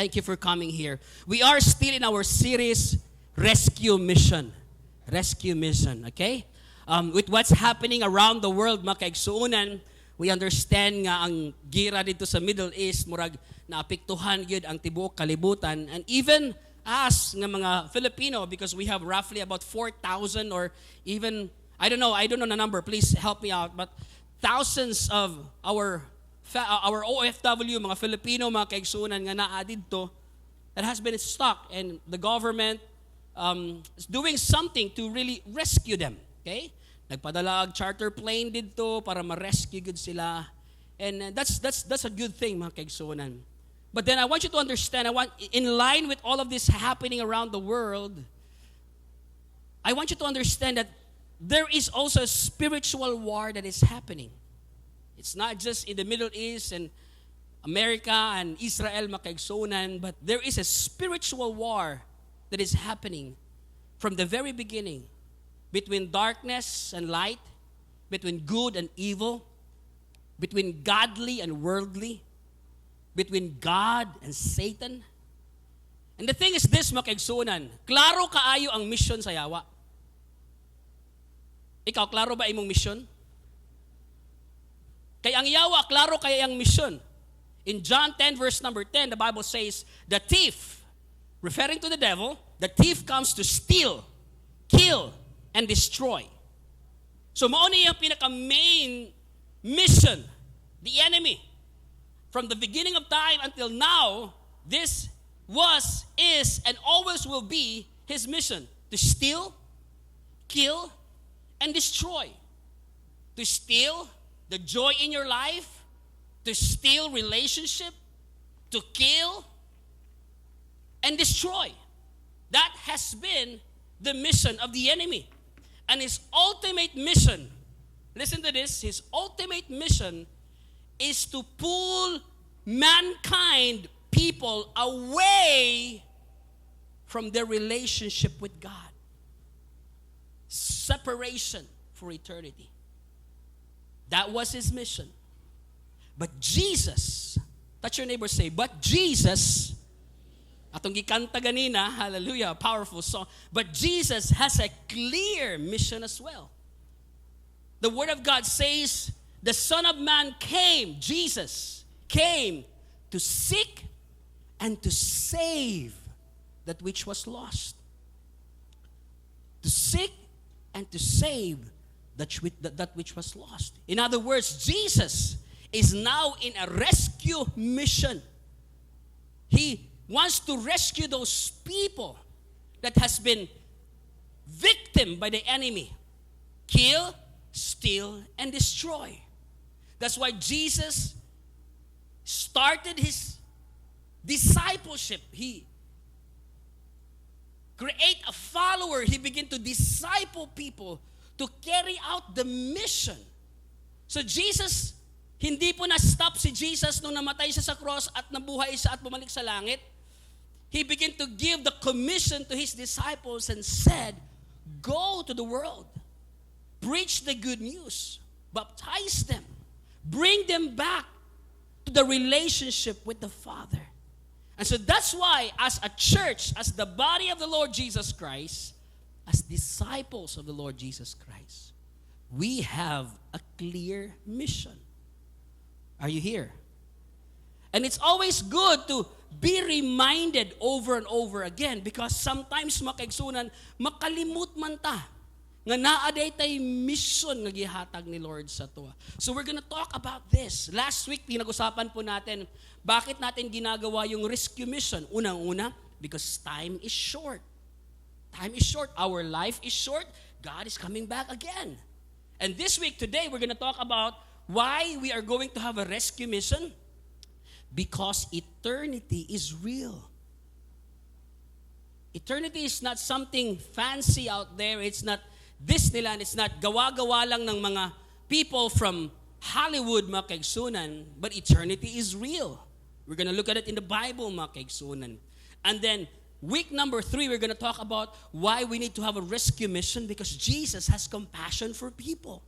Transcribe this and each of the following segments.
Thank you for coming here. We are still in our series, Rescue Mission. Rescue Mission, okay? With what's happening around the world, mga kaigsuunan, we understand nga ang gira dito sa Middle East, murag naapektuhan yun ang tibuok kalibutan. And even us, nga mga Filipino, because we have roughly about 4,000 or even, I don't know the number, please help me out, but thousands of our OFW, mga Filipino, mga kaigsunan nga naa dito, that has been stuck, and the government is doing something to really rescue them. Okay? Nagpadala og charter plane dito para ma-rescue gud sila. And that's a good thing, mga kaigsunan. But then I want you to understand, in line with all of this happening around the world, I want you to understand that there is also a spiritual war that is happening. It's not just in the Middle East and America and Israel, mga kaigsunan, but there is a spiritual war that is happening from the very beginning between darkness and light, between good and evil, between godly and worldly, between God and Satan. And the thing is this, mga kaigsunan, klaro kaayo ang mission sa yawa. Ikaw, klaro ba imong mission? Kaya ang yawa, klaro kaya ang mission. In John 10 verse number 10, the Bible says, the thief, referring to the devil, the thief comes to steal, kill, and destroy. So mao ni ang pinaka-main mission, the enemy. From the beginning of time until now, this was, is, and always will be his mission. To steal, kill, and destroy. To steal the joy in your life, to steal relationship, to kill, and destroy. That has been the mission of the enemy. And his ultimate mission, listen to this, his ultimate mission is to pull mankind, people, away from their relationship with God. Separation for eternity. That was his mission. But Jesus, touch your neighbor, say, but Jesus, atong gikanta ganina, hallelujah, powerful song, but Jesus has a clear mission as well. The Word of God says, the Son of Man came, Jesus came to seek and to save that which was lost. To seek and to save that which was lost. In other words, Jesus is now in a rescue mission. He wants to rescue those people that has been victim by the enemy. Kill, steal, and destroy. That's why Jesus started his discipleship. He create a follower. He began to disciple people to carry out the mission. So Jesus, hindi po na-stop si Jesus nung namatay siya sa cross at nabuhay siya at bumalik sa langit. He began to give the commission to his disciples and said, go to the world, preach the good news, baptize them, bring them back to the relationship with the Father. And so that's why as a church, as the body of the Lord Jesus Christ, as disciples of the Lord Jesus Christ, we have a clear mission. Are you here? And it's always good to be reminded over and over again because sometimes makaigsunan, makalimut man ta nga naaday tay mission nga gihatag ni Lord sa tuwa. So we're gonna talk about this. Last week, pinag-usapan po natin, bakit natin ginagawa yung rescue mission? Unang-una, because time is short. Time is short. Our life is short. God is coming back again. And this week, today, we're going to talk about why we are going to have a rescue mission. Because eternity is real. Eternity is not something fancy out there. It's not Disneyland. It's not gawa-gawa lang ng mga people from Hollywood, mga kaigsunan. But eternity is real. We're going to look at it in the Bible, mga kaigsunan. And then, week number 3, we're going to talk about why we need to have a rescue mission because Jesus has compassion for people.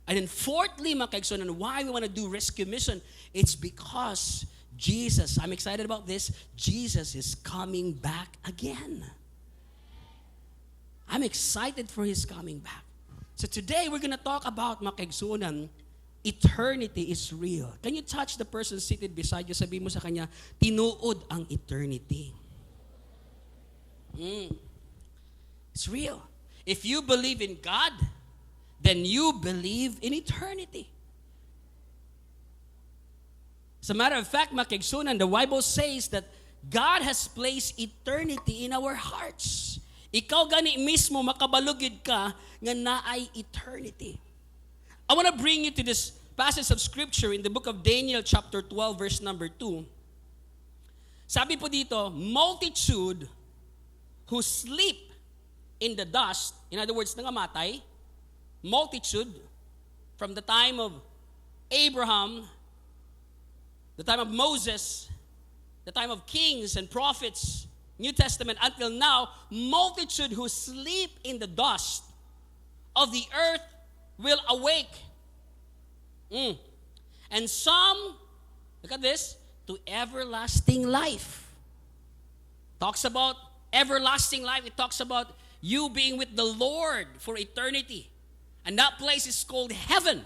And then fourthly, mga kaigsunan, why we want to do rescue mission, it's because Jesus, I'm excited about this, Jesus is coming back again. I'm excited for His coming back. So today, we're gonna talk about, mga kaigsunan, eternity is real. Can you touch the person seated beside you? Sabi mo sa kanya, tinuod ang eternity. It's real. If you believe in God, then you believe in eternity. As a matter of fact, mga kaigsunan, the Bible says that God has placed eternity in our hearts. Ikaw gani mismo makabalugid ka nga naay eternity. I want to bring you to this passage of scripture in the book of Daniel chapter 12 verse number 2. Sabi po dito, multitude who sleep in the dust, in other words, nangamatay, multitude from the time of Abraham, the time of Moses, the time of kings and prophets, New Testament until now, multitude who sleep in the dust of the earth will awake. And some, look at this, to everlasting life. Talks about everlasting life. It talks about you being with the Lord for eternity. And that place is called heaven.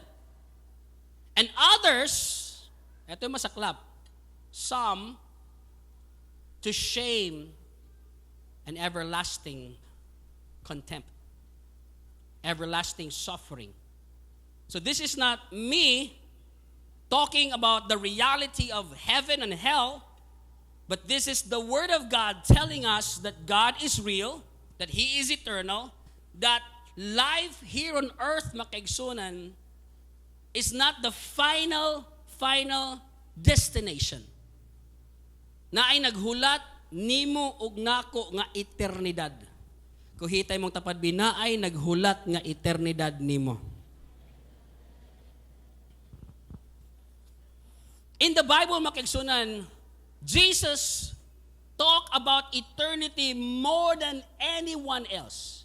And others, ito yung masaklap, some to shame and everlasting contempt. Everlasting suffering. So this is not me talking about the reality of heaven and hell, but this is the Word of God telling us that God is real, that He is eternal, that life here on earth, makaigsunan, is not the final destination. Na ay naghulat nimo ug nako nga eternidad. Kuhitay mong tapad binaay naghulat nga eternidad nimo. In the Bible, makaigsunan, Jesus talked about eternity more than anyone else.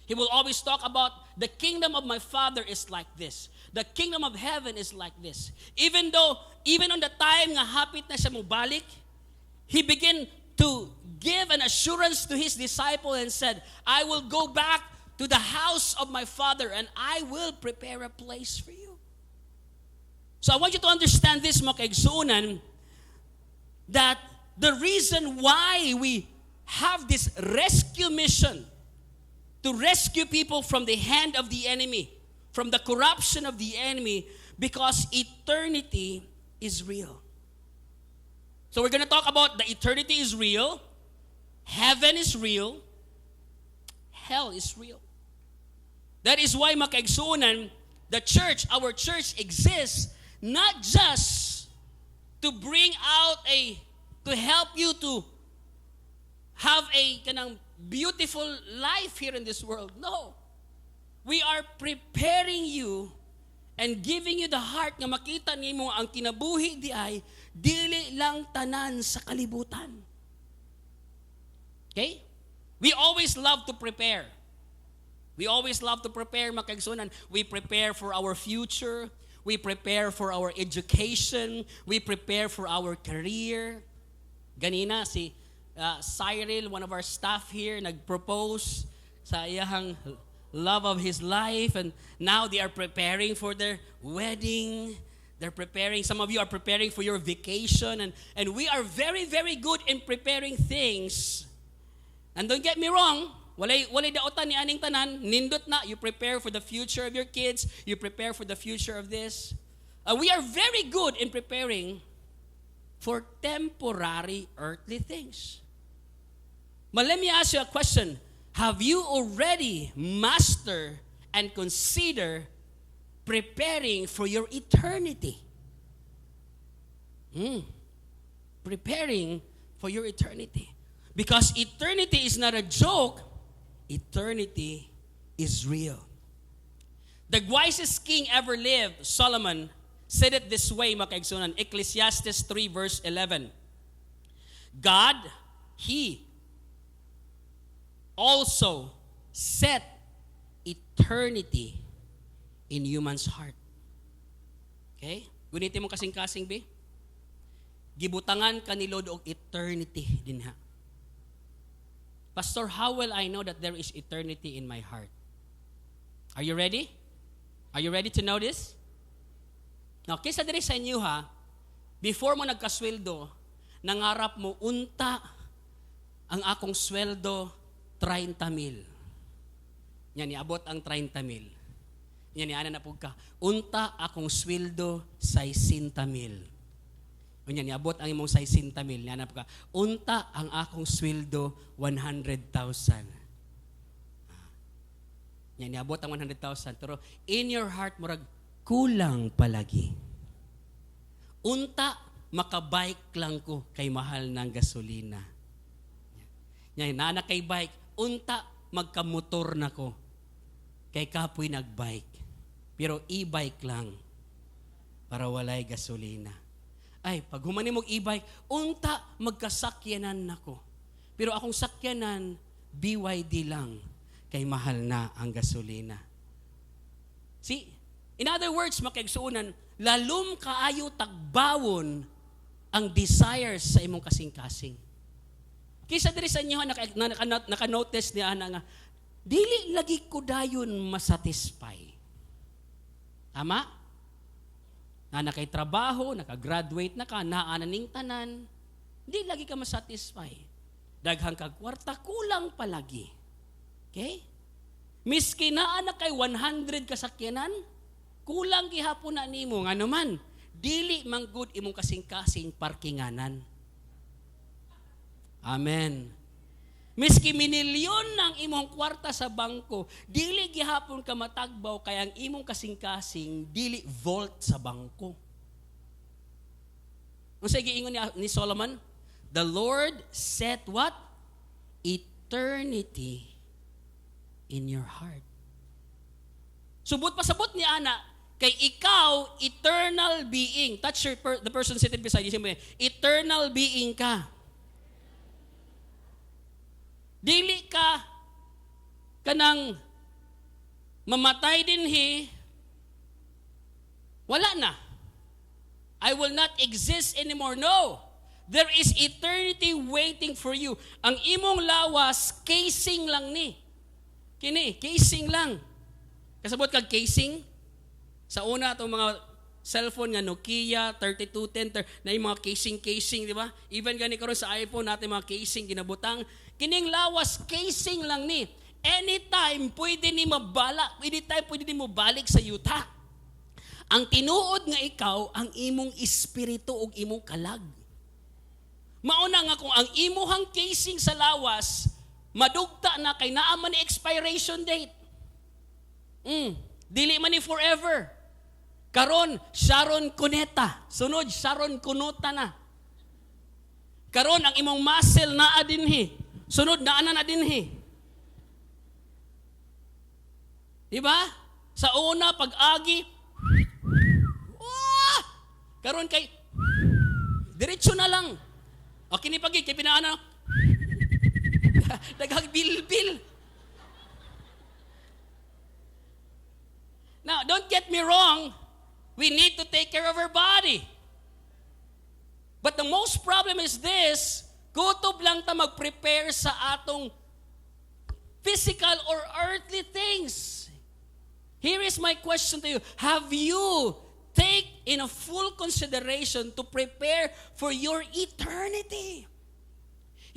He will always talk about the kingdom of my Father is like this. The kingdom of heaven is like this. Even on the time nga hapit na siya mubalik, He began to give an assurance to His disciple and said, I will go back to the house of my Father and I will prepare a place for you. So I want you to understand this, mga kaigsunan, that the reason why we have this rescue mission to rescue people from the hand of the enemy, from the corruption of the enemy, because eternity is real. So we're going to talk about the eternity is real, heaven is real, hell is real. That is why, mga kaigsunan, the church, our church exists not just to bring out to help you to have a kanang beautiful life here in this world. No. We are preparing you and giving you the heart nga makita nimo ang kinabuhi di ay dili lang tanan sa kalibutan. Okay? We always love to prepare. We always love to prepare, mga kaigsunan. We prepare for our future. We prepare for our education. We prepare for our career. Ganina, si Cyril, one of our staff here, nag-propose sa iyang love of his life. And now they are preparing for their wedding. They're preparing, some of you are preparing for your vacation. And we are very, very good in preparing things. And don't get me wrong, walay daotan ni aning tanan, nindot na, you prepare for the future of your kids, you prepare for the future of this. We are very good in preparing for temporary earthly things. But let me ask you a question. Have you already mastered and consider preparing for your eternity? Preparing for your eternity. Because eternity is not a joke. Eternity is real. The wisest king ever lived, Solomon, said it this way, mga kaigsunan, Ecclesiastes 3 verse 11. God, He also set eternity in human's heart. Okay? Gunitin mo kasing-kasing, be? gibutangan ka ni Lord og eternity dinha. Pastor, how will I know that there is eternity in my heart? Are you ready? Are you ready to know this? Now, kisa diri sa inyo ha, before mo nagkasweldo, nangarap mo, unta ang akong sweldo, 30,000. Yan, iabot ang 30,000. Yan, ana na po ka. Unta akong sweldo, 60,000. Yan, iabot ang imong 60,000. Yan na po ka. Unta ang akong sweldo, 100,000. Yan, iabot ang 100,000. Pero in your heart, murag, kulang palagi. Unta, makabike lang ko kay mahal ng gasolina. Yan, naana kay bike. Unta, magkamotor na ko kay kapoy nagbike. Pero e-bike lang para walay gasolina. Ay, pag humani mong e-bike, unta, magkasakyanan nako. Pero akong sakyanan, BYD lang kay mahal na ang gasolina. See? In other words, makaigsuunan, lalom kaayo tagbawon ang desires sa imong kasing-kasing. Kisa diri sa inyo naka-notice niya nga, dili lagi ko dayon masatisfy. Tama? Na nakay trabaho, naka-graduate na ka, naana ning tanan, di lagi ka masatisfy. Daghang kag kwarta, kulang palagi. Okay? Miski naa na kay 100 kasakyanan, kulang gihapon na nimo nga naman, dili man good imong kasing-kasing parkinganan. Amen. Miski minilyon ng imong kwarta sa bangko, dili gihapon ka matagbaw kay ang imong kasing-kasing dili vault sa bangko. Unsay giingon ni Solomon? The Lord set what? Eternity in your heart. Subot pasabot ni ana, kay ikaw, eternal being. Touch the person sitting beside you. Eternal being ka. Dili ka kanang mamatay dinhi, wala na. I will not exist anymore. No. There is eternity waiting for you. Ang imong lawas, casing lang ni. Kini, casing lang. Kasabot kag casing? Sa una, itong mga cellphone nga Nokia, 3210, na yung mga casing, di ba? Even gani karon sa iPhone natin mga casing, ginabutang. Kining lawas, casing lang ni. Anytime, pwede ni mo balik sa yuta. Ang tinuod nga ikaw, ang imong espiritu o imong kalag. Mauna nga kung ang imuhang casing sa lawas, madugta na kay naaman ni expiration date. Dili man ni forever. Karon, Sharon Cuneta. Sunod, Sharon Cunota na. Karon, ang imong muscle naa dinhi. Sunod, naana na dinhi. Diba? Sa una, pag-agi, karon kay, diretso na lang. O kinipagi, kay pinaana, daghang bil-bil. Now, don't get me wrong, we need to take care of our body. But the most problem is this, kutob lang ta mag-prepare sa atong physical or earthly things. Here is my question to you. Have you take in a full consideration to prepare for your eternity?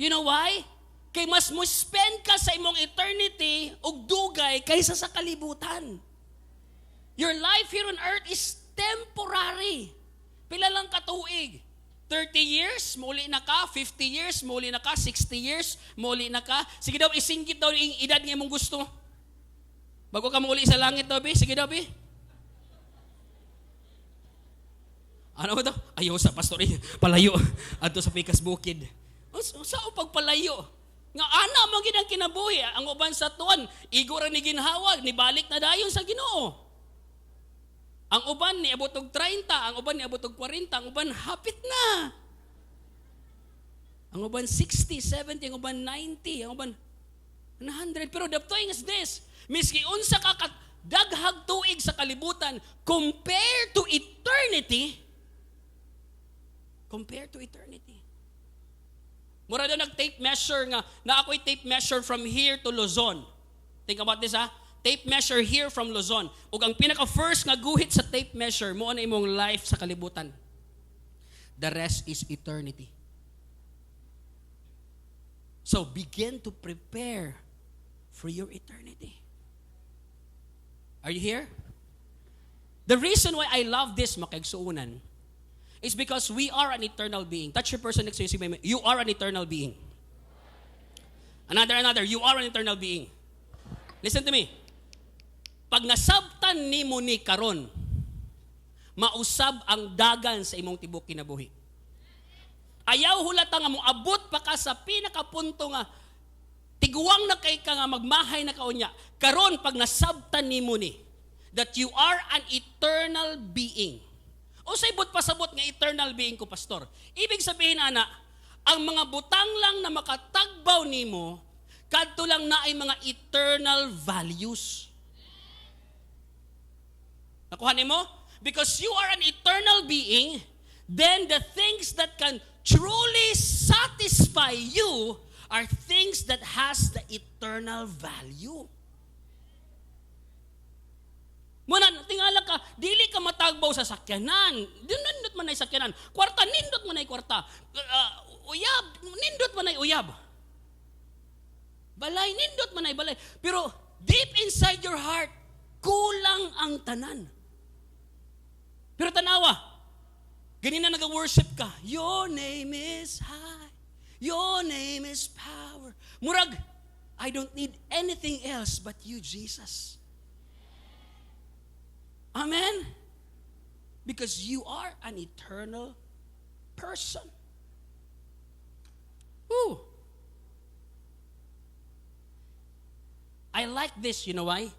You know why? Kay mas mo spend ka sa imong eternity og dugay kaysa sa kalibutan. Your life here on earth is temporary. Pila lang ka tuig? 30 years, muli na ka. 50 years, muli na ka. 60 years, muli na ka. Sige daw, isinggit daw yung edad nga mong gusto. Bago ka muli sa langit daw, Bi. Sige daw, Bi. Ano ba ito? Ayaw sa pastor, palayo. Adto sa Pikas Bukid. Saan pagpalayo? Nga ana, magin ang kinabuhi. Ang uban sa tuwan, igora ni ginhawag, nibalik na dayon sa Ginoo. Ang uban ni abot og 30, ang uban ni abot og 40, ang uban hapit na. Ang uban 60, 70, ang uban 90, ang uban 100. Pero the thing is this, miski unsa ka daghag tuig sa kalibutan, compared to eternity, compared to eternity. Mura daw nag-tape measure nga, na ako'y tape measure from here to Luzon. Think about this ha. Tape measure here from Luzon. Ug ang pinaka-first nga guhit sa tape measure, mo na imong life sa kalibutan. The rest is eternity. So begin to prepare for your eternity. Are you here? The reason why I love this, makaigsuunan, is because we are an eternal being. Touch your person next to you. You are an eternal being. Another. You are an eternal being. Listen to me. Pag nasabtan ni mo ni karon, mausab ang dagan sa imong tibok kinabuhi. Ayaw hulata nga mo abot pa ka sa pinakapunto nga tiguwang na kay ka nga magmahay na kaunya. Karon pag nasabtan ni mo ni that you are an eternal being. O sa ibot pasabot nga eternal being ko, pastor. Ibig sabihin, ana, ang mga butang lang na makatagbaw nimo, kadto lang na ay mga eternal values. Nakuha nimo? Because you are an eternal being, then the things that can truly satisfy you are things that has the eternal value. Muna, tingala ka, dili ka matagbaw sa sakyanan. Nindot man ay sakyanan. Kwarta, nindot man ay kwarta. Uyab, nindot man ay uyab. Balay, nindot man ay balay. Pero deep inside your heart, kulang ang tanan. Pero tanawa, ganyan na nag-worship ka. Your name is high. Your name is power. Murag, I don't need anything else but you, Jesus. Amen? Because you are an eternal person. Woo. I like this, you know why?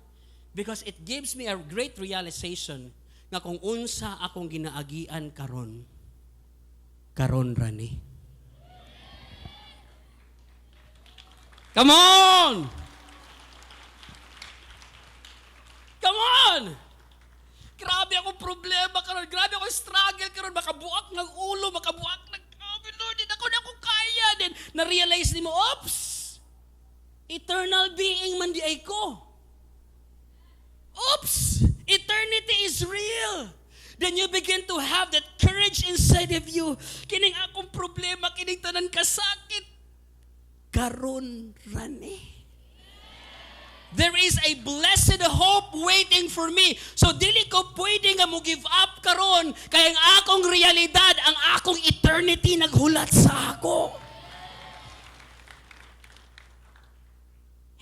Because it gives me a great realization nga kung unsa akong ginaagian karon rani. Come on! Come on! Grabe akong problema karon, grabe akong struggle karon, makabuak ng ulo, makabuak ng Lord, din ako na ako kaya din. Na-realize ni mo, oops! Eternal being man di ay ko. Oops! Eternity is real. Then you begin to have that courage inside of you. Kining akong problema, kining tanan kasakit. Karon rani. There is a blessed hope waiting for me. So dili ko pwede nga mo give up karon kay ang akong realidad, ang akong eternity naghulat sa ako.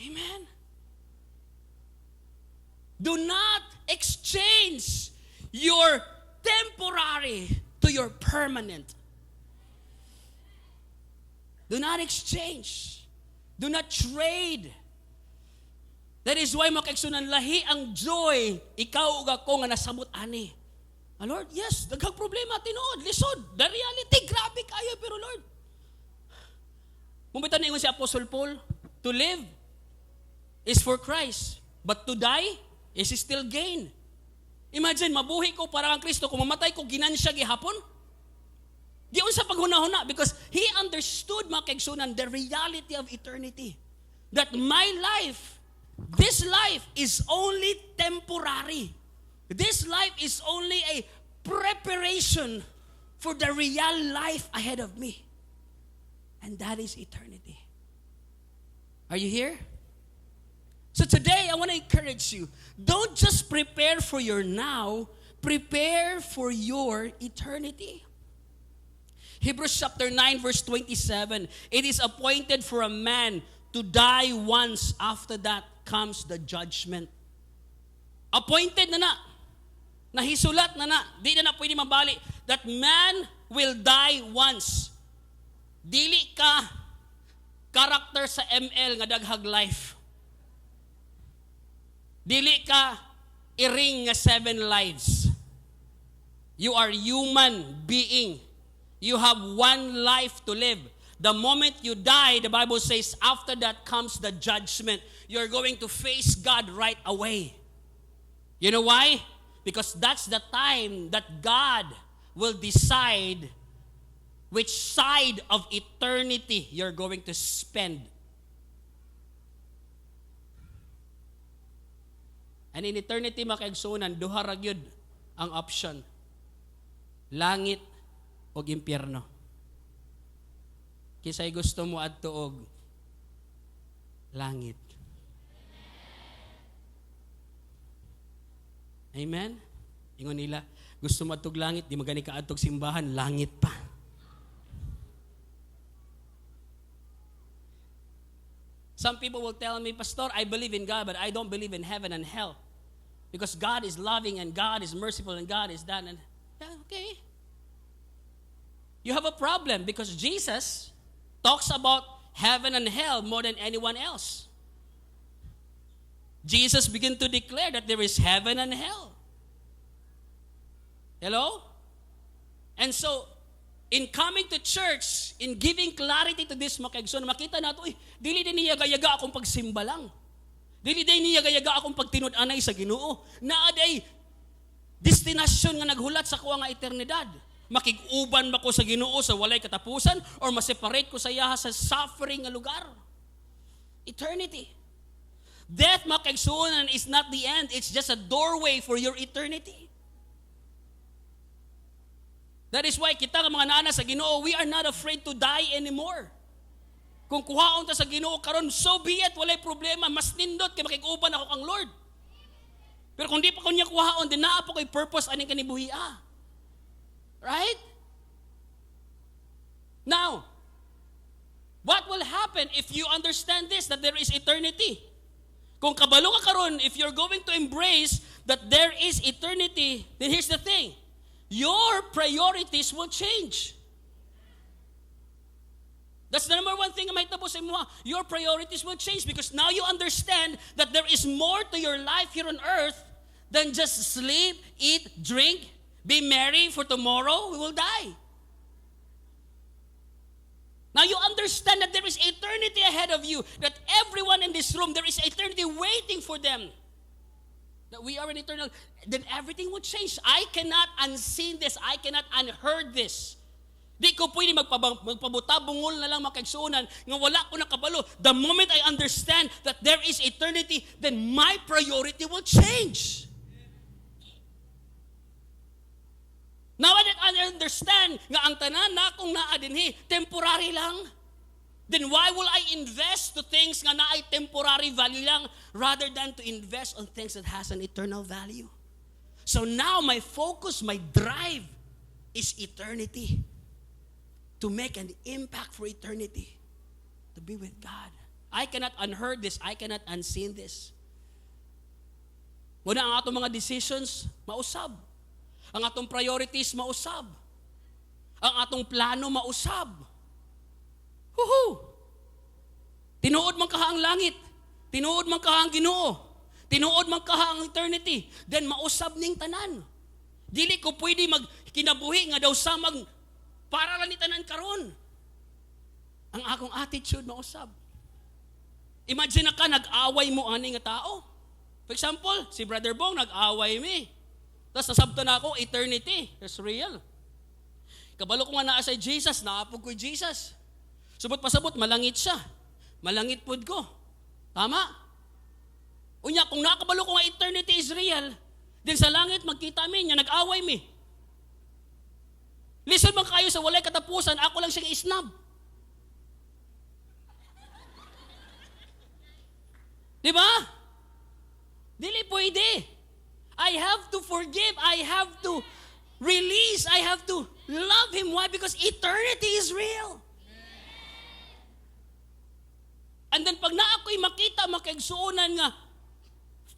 Amen. Do not exchange your temporary to your permanent. Do not exchange. Do not trade. That is why makaigsunan lahi ang joy, ikaw ug ako nga nasabot ani. Lord, yes, daghang problema tinuod, lisod, the reality, grabe kayo, pero Lord. Mumbitan na ingon si Apostle Paul, to live is for Christ, but to die is still gain. Imagine, mabuhi ko para ang Kristo, kung mamatay ko, ginansya gihapon. Diyon sa paghuna-huna, because he understood, makaigsunan, the reality of eternity. That my life, this life is only temporary. This life is only a preparation for the real life ahead of me. And that is eternity. Are you here? So today, I want to encourage you. Don't just prepare for your now, prepare for your eternity. Hebrews chapter 9 verse 27, it is appointed for a man to die once, after that comes the judgment. Appointed na. Nahisulat na. Di na pwede mabali. That man will die once. Dili ka character sa ML nga daghag life. Dili ka iring nga 7 lives. You are human being. You have one life to live. The moment you die, the Bible says, after that comes the judgment. You're going to face God right away. You know why? Because that's the time that God will decide which side of eternity you're going to spend. And in eternity, makaigsunan, duha ra gyud ang option. Langit o impyerno. Kisay gusto mo adto og langit. Amen? Ingon nila, gusto mo adtog langit, di magani ka adtog simbahan, langit pa. Some people will tell me, Pastor, I believe in God, but I don't believe in heaven and hell. Because God is loving and God is merciful and God is that. And yeah, okay. You have a problem because Jesus talks about heaven and hell more than anyone else. Jesus began to declare that there is heaven and hell. Hello? And so, in coming to church, in giving clarity to this, makaigsoon, makita nato, dili din niyaga-yaga akong pagsimba lang. Dili din niyaga-yaga akong pagtinud-anay sa Ginoo. Naaday destinasyon nga naghulat sa kuha nga eternidad. Makig-uban ba ko sa Ginoo sa walay katapusan or ma-separate ko sa iya sa suffering nga lugar? Eternity. Death, makaigsoon, is not the end. It's just a doorway for your eternity. That is why kita nga mga nana sa Ginoo, we are not afraid to die anymore. Kung kuhaon ta sa Ginoo karon, so be it, walay problema, mas nindot kay makig-uban ako kang Lord. Pero kung di pa ko niya kuhaon, din naa po ko'y purpose aning kanibuhia. Right? Now, what will happen if you understand this, that there is eternity? Kung kabalo ka karon, if you're going to embrace that there is eternity, then here's the thing. Your priorities will change. That's the number one thing na mahitabo sa imo. Your priorities will change because now you understand that there is more to your life here on earth than just sleep, eat, drink, be merry, for tomorrow we will die. Now you understand that there is eternity ahead of you, that everyone in this room, there is eternity waiting for them. That we are in eternal, then everything will change. I cannot unseen this. I cannot unheard this. Di ko pwede magpabuta-bungol na lang makaigsuunan nga wala ko nakabalo. The moment I understand that there is eternity, then my priority will change. Now that I understand nga ang tanan na akong naa dinhi, temporary lang, then why will I invest to things nga naay temporary value lang rather than to invest on things that has an eternal value? So now my focus, my drive is eternity. To make an impact for eternity. To be with God. I cannot unheard this. I cannot unseen this. Muna ang atong mga decisions, mausab. Ang atong priorities, mausab. Ang atong plano, mausab. Huhu! Tinuod man kaha ang langit. Tinuod man kaha ang Ginoo. Tinuod man kaha ang eternity. Then mausab ning tanan. Dili ko pwede magkinabuhi nga daw samang para lang ni tanan karon. Ang akong attitude mausab. Imagine na ka, nag-away mo ani nga tao. For example, si Brother Bong nag-away mi. Tapos nasabto na ako, eternity. That's real. Kabalo ko nga naa sa Jesus, naapog ko Jesus. Subot pasabot, malangit siya. Malangit pod ko. Tama? Unya, kung nakabalo ko nga eternity is real, din sa langit magkita mi, niya nag-away mi. Listen man kayo sa walay katapusan, ako lang siyang isnab. Di ba? Dili pwede. I have to forgive. I have to release. I have to love Him. Why? Because eternity is real. And then pag na ako'y makita, makaigsuunan nga,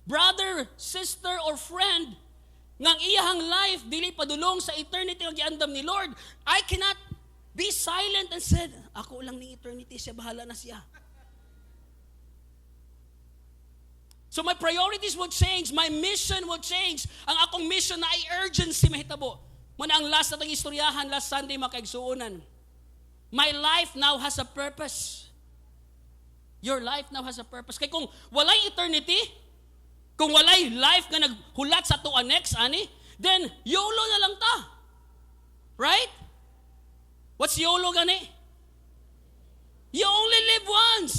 brother, sister, or friend, ngang iyahang life, dili padulong sa eternity ang giandam ni Lord, I cannot be silent and said, ako lang ni eternity, siya bahala na siya. So my priorities will change, my mission will change. Ang akong mission na ay urgency mahitabo. Muna ang last natang istoryahan, last Sunday makaigsuunan. My life now has a purpose. Your life now has a purpose. Kaya kung walay eternity, kung walay life nga naghulat sa tuwa next, ani, then YOLO na lang ta. Right? What's YOLO gani? You only live once.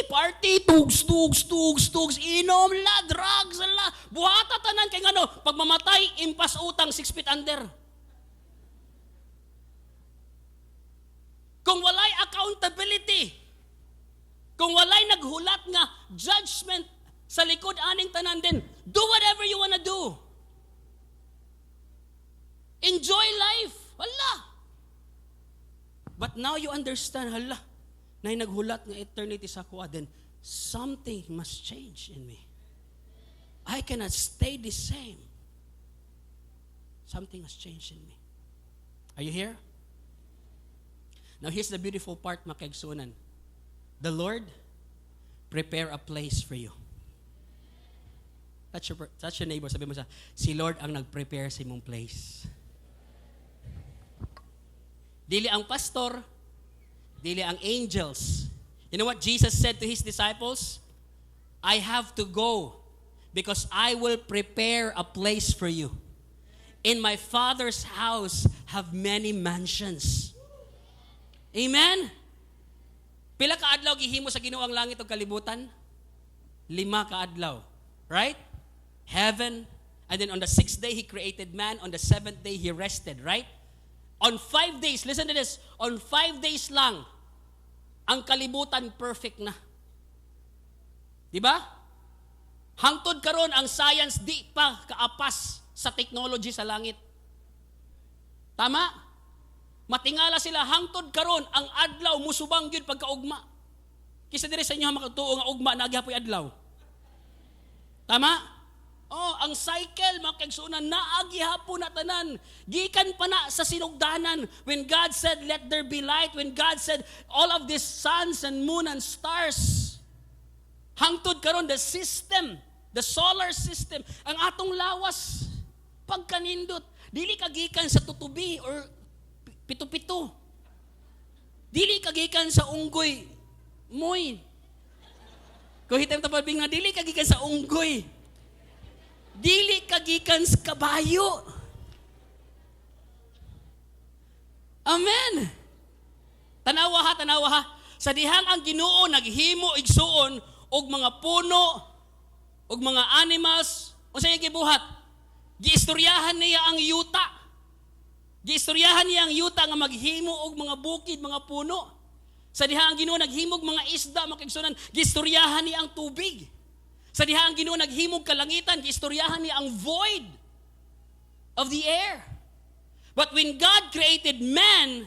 Party, tugs, inom la, drugs la, buhata tanan kay ngano, pag mamatay, impas utang 6 feet under. Kung walay accountability, kung walay naghulat nga judgment sa likod aning tanan din, do whatever you wanna do. Enjoy life. Hala. But now you understand, hala, na naghulat nga eternity sa kuha, then something must change in me. I cannot stay the same. Something must change in me. Are you here? Now here's the beautiful part, mga kaigsunan. The Lord prepare a place for you. Touch your neighbor. Sabi mo siya, si Lord ang nag-prepare sa imong place. Dili ang pastor, dili ang angels. You know what Jesus said to His disciples? I have to go because I will prepare a place for you. In my Father's house have many mansions. Amen? Pila ka adlaw gihimo sa Ginoo ang langit ug kalibutan? 5 ka adlaw. Right? Heaven. And then on the 6th day, He created man. On the 7th day, He rested. Right? On 5 days, listen to this, on 5 days lang, ang kalibutan perfect na. Diba? Hangtod karon ang science di pa kaapas sa technology sa langit. Tama? Matingala sila, hangtod karon ang adlaw musubang gyud pagkaugma. Kisa diri sa inyo makatuo nga ugma na agyapoy adlaw. Tama? Oh, ang cycle, mga kaigsunan, naagi hapon na tanan. Gikan pa na sa sinugdanan. When God said, let there be light. When God said, all of these suns and moon and stars. Hangtod karon the system, the solar system, ang atong lawas, pagkanindot, dili kagikan sa tutubi or pito-pito. Dili kagikan sa unggoy, moy. Kung hitam tapalbing nga, dili kagikan sa unggoy. Dili kagikan sa kabayo. Amen. Tanawa ha. Sa dihang ang Ginoo naghimo igsuon og mga puno, og mga animals, unsay gibuhat? Giistoryahan niya ang yuta. Giistoryahan niya ang yuta nga maghimo og mga bukid, mga puno. Sa dihang ang Ginoo naghimog mga isda, mga kaigsunan, giistoryahan niya ang tubig. Sa diha ang Ginoo naghimog kalangitan, giistoryahan niya ang void of the air. But when God created man,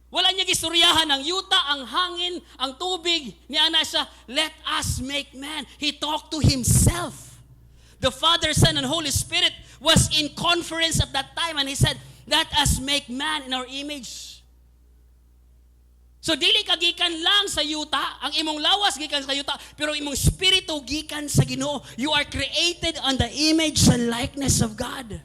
wala niya giistoryahan ang yuta, ang hangin, ang tubig. Niya na siya, let us make man. He talked to Himself. The Father, Son, and Holy Spirit was in conference at that time and He said, let us make man in our image. So dili ka gikan lang sa yuta, ang imong lawas gikan sa yuta, pero imong spirito gikan sa Ginoo. You are created on the image and likeness of God.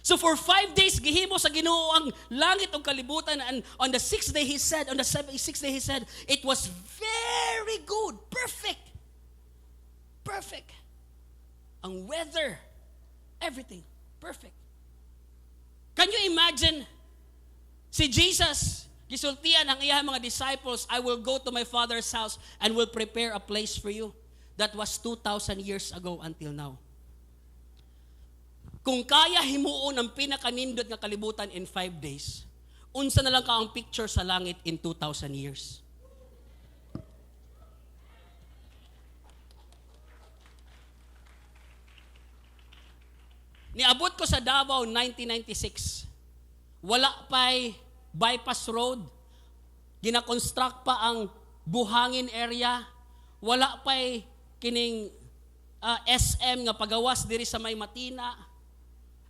So for 5 days gihimo sa Ginoo ang langit ug kalibutan, and on the 6th day He said, on the 6th day He said, it was very good, perfect. Perfect. Ang weather, everything, perfect. Can you imagine si Jesus gisultian ang iyang mga disciples, I will go to my Father's house and will prepare a place for you. That was 2,000 years ago until now. Kung kaya himuon ang pinakanindot nga kalibutan in 5 days, unsa na lang ka ang picture sa langit in 2,000 years? Niabot ko sa Davao 1996. Wala pa'y bypass road. Gina-construct pa ang buhangin area. Wala pa'y kining SM nga pagawas diri sa may Matina.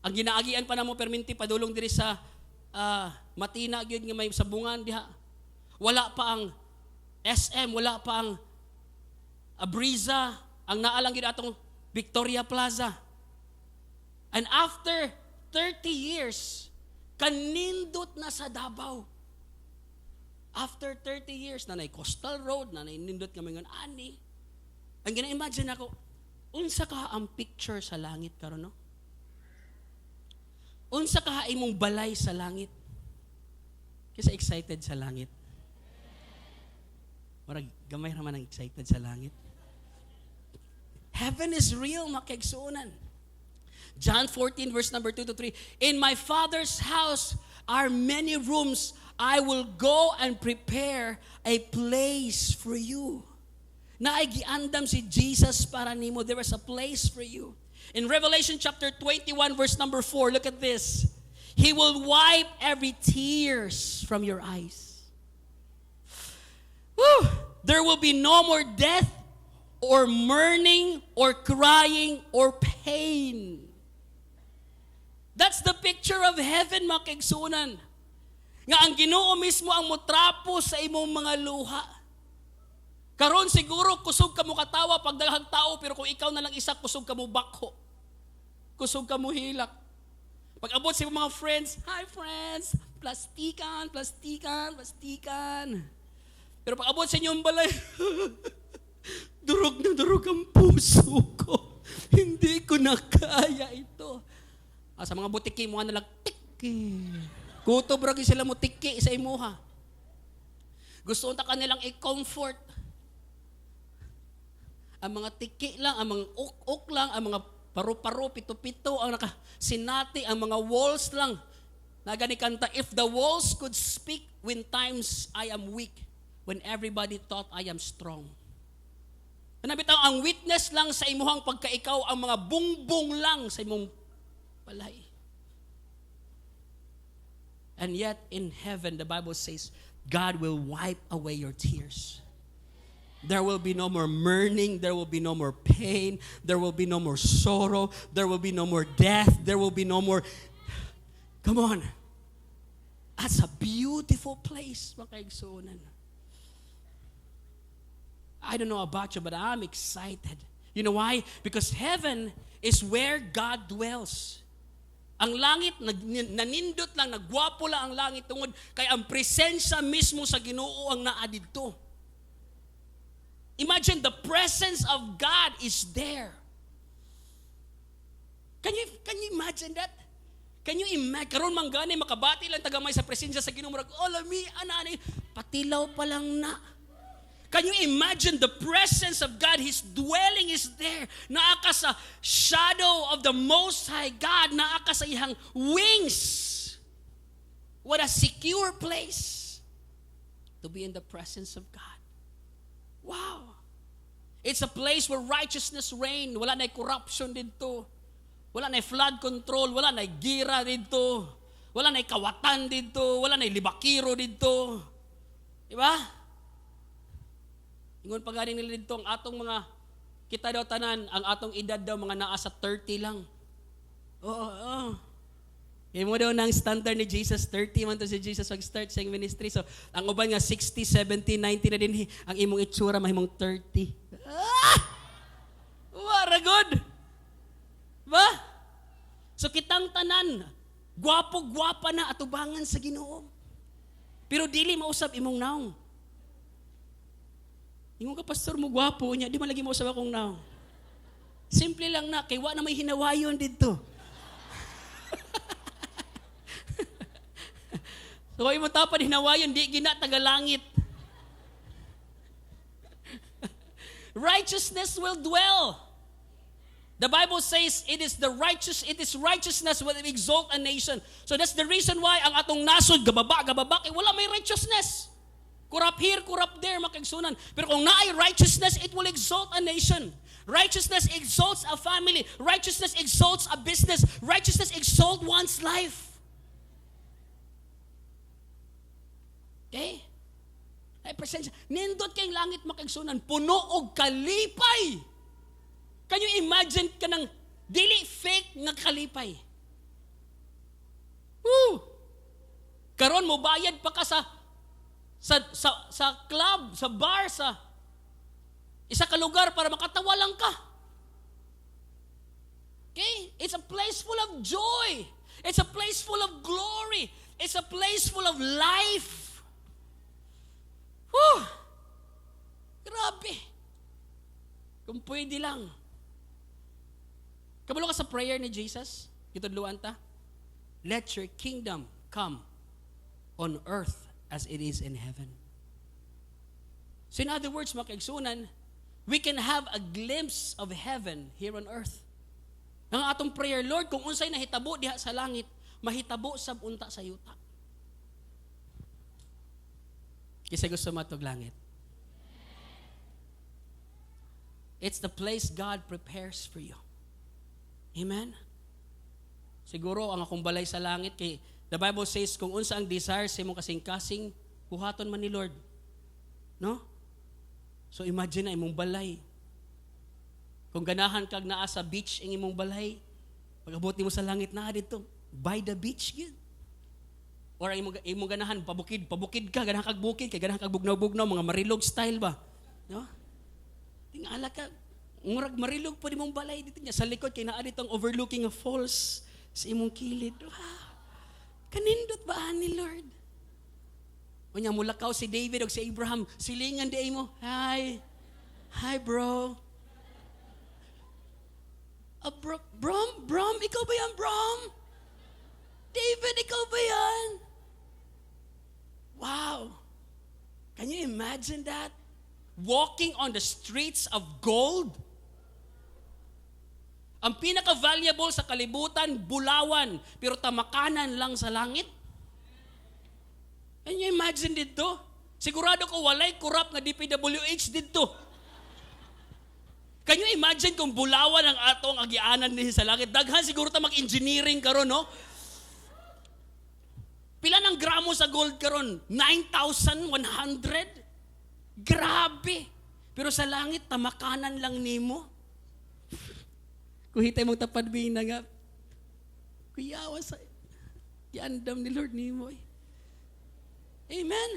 Ang ginaagian pa namo perminti padulong diri sa Matina gyud nga may sabungan diha. Wala pa ang SM, wala pa ang Abriza, ang naalang gyud atong Victoria Plaza. And after 30 years, kanindot na sa Davao. After 30 years, nanay Coastal Road, nanay nindot kami ngon ani. Ang gina-imagine ako, unsa ka ang picture sa langit karon no? unsa ka imong balay sa langit? Kasi excited sa langit. Marag gamay raman ang excited sa langit. Heaven is real, makaigsuunan. John 14 verse number 2 to 3. In my Father's house are many rooms. I will go and prepare a place for you. Naigiandam si Jesus para nimo. There is a place for you. In Revelation chapter 21 verse number 4, look at this. He will wipe every tears from your eyes. Woo! There will be no more death or mourning or crying or pain. That's the picture of heaven, mga kaigsunan. Nga ang Ginoo mismo ang motrapo sa imong mga luha. Karon siguro kusog ka mo katawa pag daghang tao, pero kung ikaw na lang isa, kusog ka mo bakho. Kusog ka mo hilak. Pag abot sa mga friends, hi friends, plastikan, plastikan, plastikan. Pero pag abot sa inyong balay, durog na durog ang puso ko. Hindi ko na kaya ito. Sa mga butiki mo na lang, tiki. Kutob ragi sila mo tiki sa imuha. Gusto unta kanilang i-comfort. Ang mga tiki lang, ang mga uk-uk lang, ang mga paru-paro, pito-pito, ang nakasinati, ang mga walls lang. Nagani kanta, if the walls could speak when times I am weak, when everybody thought I am strong. Nabitaw, ang witness lang sa imuhang pagkaikaw, ang mga bungbong lang sa imong balay. And yet, in heaven, the Bible says, God will wipe away your tears. There will be no more mourning. There will be no more pain. There will be no more sorrow. There will be no more death. There will be no more... Come on. That's a beautiful place, mga kaigsunan. I don't know about you, but I'm excited. You know why? Because heaven is where God dwells. Ang langit, nanindot lang, nagwapo lang ang langit tungod kay ang presensya mismo sa Ginoo ang naa didto. Imagine the presence of God is there. Can you imagine that? Can you imagine? Karon man gani makabati lang tagamay sa presensya sa Ginoo murag, oh lami ani patilaw pa lang na. Can you imagine the presence of God? His dwelling is there. Naa ka sa shadow of the Most High God. Naa ka sa ihang wings. What a secure place to be in the presence of God. Wow. It's a place where righteousness reign. Wala na corruption dito. Wala na flood control. Wala na gira dito. Wala na kawatan dito. Wala na libakiro dito. Diba? Ingon pa ganing nila dito, ang atong mga, kita daw tanan, ang atong edad daw mga naa sa 30 lang. Oo. Kaya mo daw ng standard ni Jesus, 30 man to si Jesus mag-start sa ministry. So, ang uban nga 60, 70, 90 na din, ang imong itsura mahimong 30. Wara good. Ba? So, kitang tanan, gwapo-gwapa na atubangan sa Ginoo. Pero dili mausap imong naong. Ingon ka, pastor mo, gwapo niya, di man lagi mo usap akong naong. Simple lang na, kay wa na may hinawayon dito. So, ay mo tapad hinawayon, di gina tagalangit. Righteousness will dwell. The Bible says it is righteousness will exalt a nation. So that's the reason why ang atong nasod gababa, kay wala may righteousness. Kurap here, kurap there, makagsunan. Pero kung naay righteousness, it will exalt a nation. Righteousness exalts a family. Righteousness exalts a business. Righteousness exalts one's life. Okay? Ay, presensya. Nindot kayong langit, makagsunan. Puno og kalipay. Can you imagine ka ng dili fake nga kalipay? Woo! Karon mo bayad pa ka sa club, sa bar, sa isa ka lugar para makatawa lang ka. Okay? It's a place full of joy. It's a place full of glory. It's a place full of life. Whew! Grabe. Kung pwede lang. Kabalo ka sa prayer ni Jesus? Kitudluan ta? let your kingdom come on earth as it is in heaven. So in other words, mga kaigsunan, we can have a glimpse of heaven here on earth. Ang atong prayer, Lord, kung unsay nahitabo diha sa langit, mahitabo sab unta sa yuta. Kasi gusto matog langit. It's the place God prepares for you. Amen? Siguro ang akong balay sa langit, kay the Bible says, kung unsa ang desire sa imong kasing-kasing, buhaton man ni Lord. No? So imagine na imong balay. Kung ganahan kag naa sa beach ang imong balay, pag-abot nimo sa langit na dito, by the beach gid. Or imong ganahan pabukid ka, ganahan kag bukid, kay ganahan kag bugnaw-bugnaw, mga Marilog style ba? No? Tingala ka, murag Marilog pa imong balay dito niya sa likod kay naa dito ang overlooking of falls sa imong kilid. Wow. Kanindot ba ani Lord? Unya mulakaw si David o si Abraham, silingan di mo. Hi. Hi bro. Brom, ikaw ba yan, Brom? David, ikaw ba yan? Wow. Can you imagine that? Walking on the streets of gold? Ang pinaka-valuable sa kalibutan, bulawan, pero tamakanan lang sa langit? Can you imagine dito? Sigurado ko walay kurap nga DPWH dito. Can you imagine kung bulawan ang atong agianan din sa langit? Daghan siguro ta mag-engineering karon, no? Pila ng gramo sa gold karon? 9,100? Grabe. Pero sa langit tamakanan lang nimo. Kuhitay mong tapad bina nga. Kuyawa sa iandam ni Lord nimo. Amen.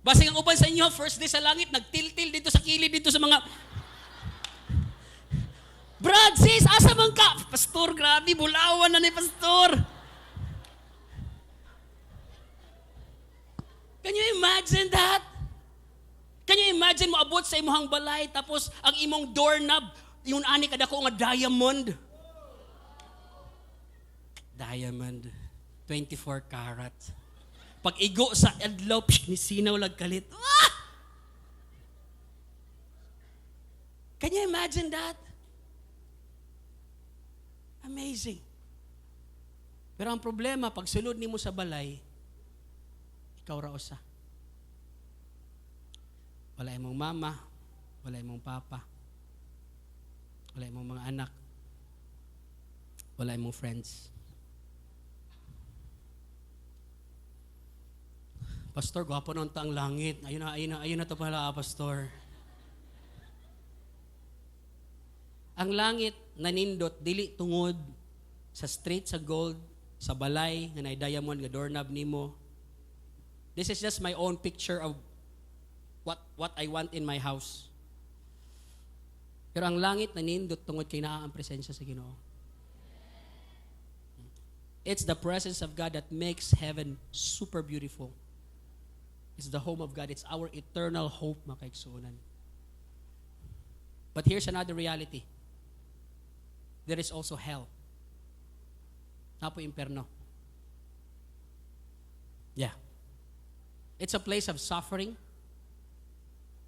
Basing ang uban sa inyo, first day sa langit, nagtiltil dito sa kilid, dito sa mga Brad, sis, asa man ka? Pastor, grabe, bulawan na ni Pastor. Can you imagine that? Can you imagine mo abot sa imong balay tapos ang imong doorknob, yung ani kadako nga diamond. Diamond, 24 karat. Pag igo sa adlaw, ni sinaw lag kalit. Ah! Can you imagine that? Amazing. Pero ang problema, pag sulod nimo sa balay, ikaw ra usa. Wala imong mama, wala imong papa, wala imong mga anak, wala imong friends. Pastor, gwapo nun ang langit. Ayun na to pala, Pastor. Ang langit nanindot dili tungod sa street sa gold, sa balay nga nay diamond nga doorknob nimo. This is just my own picture of what I want in my house. Pero ang langit nanindot tungod kay naa ang presensya sa Ginoo. It's the presence of God that makes heaven super beautiful. It's the home of God. It's our eternal hope, mga kaigsuonan. But here's another reality. There is also hell. Napo imperno. Yeah. It's a place of suffering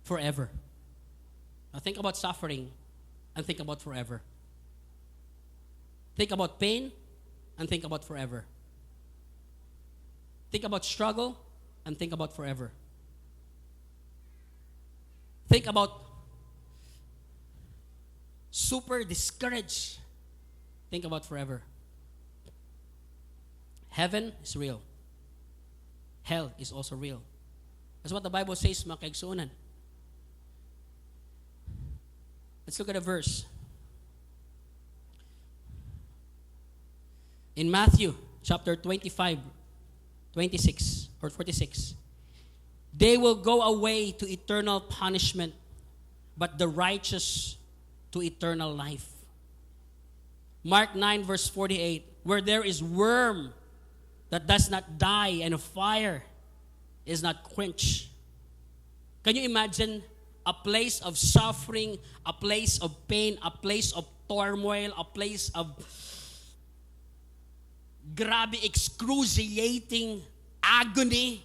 forever. Now think about suffering and think about forever. Think about pain and think about forever. Think about struggle and think about forever. Think about super discouraged. Think about forever. Heaven is real. Hell is also real. That's what the Bible says, mga kaigsuonan. Let's look at a verse. In Matthew chapter 25, 26 or 46. They will go away to eternal punishment, but the righteous to eternal life. Mark 9 verse 48. Where there is worm that does not die and fire is not quenched. Can you imagine a place of suffering, a place of pain, a place of turmoil, a place of grabe excruciating agony,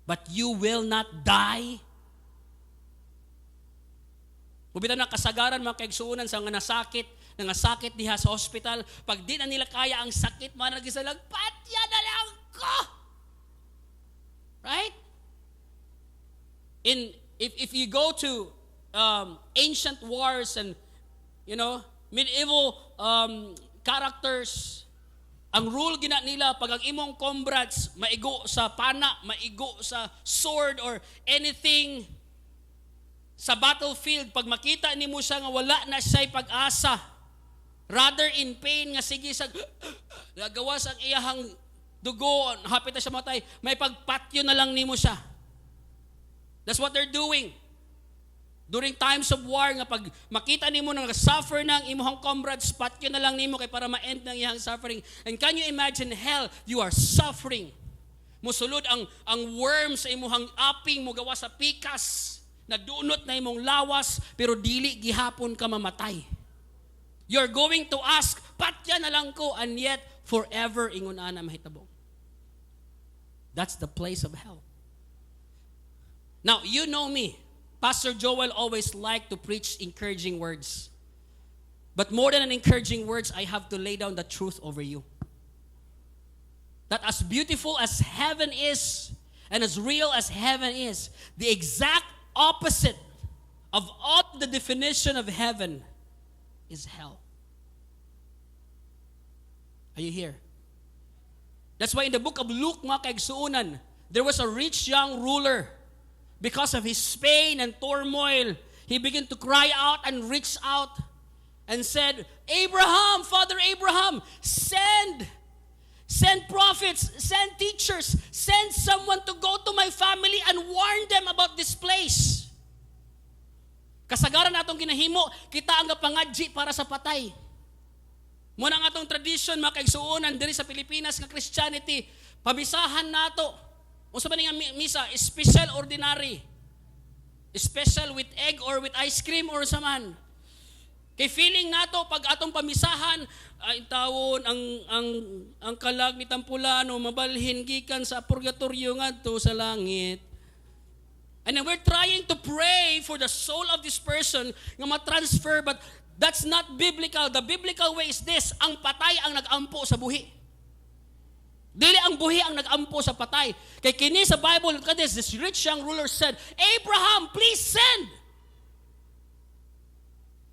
but you will not die. Mubita na kasagaran mga kaigsuunan sa nga nasakit diha sa hospital. Pag di na nila kaya ang sakit, mga nagisalag, patya na lang ko! Right? If you go to ancient wars and, medieval characters, ang rule gina nila, pag ang imong comrades maigo sa pana, maigo sa sword or anything sa battlefield, pag makita nimo siya nga wala na siya'y pag-asa, rather in pain nga sige sa gagawas ang iyahang dugo, hapit na siya matay, may pagpatyo na lang nimo siya. That's what they're doing. During times of war, nga pag makita nimo nang suffer ng imong comrades, patyo na lang nimo kay para ma-end ng iyang suffering. And can you imagine hell? You are suffering. Musulod ang worm sa imong aping mo gawa sa pikas. Nadunot na imong lawas, pero dili gihapon ka mamatay. You're going to ask, patya na lang ko, and yet forever ingon ana mahitabo. That's the place of hell. Now, you know me. Pastor Joel always liked to preach encouraging words. But more than an encouraging words, I have to lay down the truth over you. That as beautiful as heaven is, and as real as heaven is, the exact opposite of all the definition of heaven is hell. Are you here? That's why in the book of Luke, mga kaigsuunan, there was a rich young ruler. Because of his pain and turmoil, he began to cry out and reach out and said, Abraham, Father Abraham, send prophets, send teachers, send someone to go to my family and warn them about this place. Kasagaran natong ginahimo, kita ang gapangadji para sa patay. Muna nga atong tradition, mga kaigsuunan, diri sa Pilipinas nga Christianity, pabisahan nato. Unsa ba nga misa? Special ordinary. Special with egg or with ice cream or saman. Kay feeling nato pag atong pamisahan ay tawon ang kalag ni Tampulano mabalhin gikan sa purgatorio ngadto sa langit. And then we're trying to pray for the soul of this person nga ma-transfer, but that's not biblical. The biblical way is this: ang patay ang nag-ampo sa buhi. Dili ang buhi ang nag-ampo sa patay. Kay kini sa Bible, look at this rich young ruler said, Abraham, please send.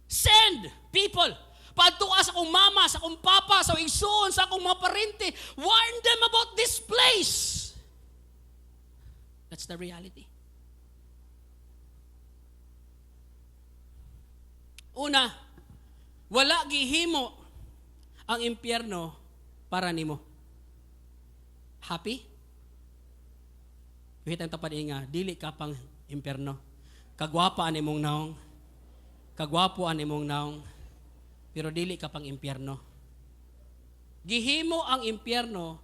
Send people. Padtua sa akong mama, sa akong papa, sa akong igsoon, sa akong mga parente. Warn them about this place. That's the reality. Una, wala gihimo ang impyerno para nimo. Happy? Kahit ang tapad nga, dili ka pang impyerno. Kagwapa ani mong naong. Kagwapo ani mong naong. Pero dili ka pang impyerno. Gihimo ang impyerno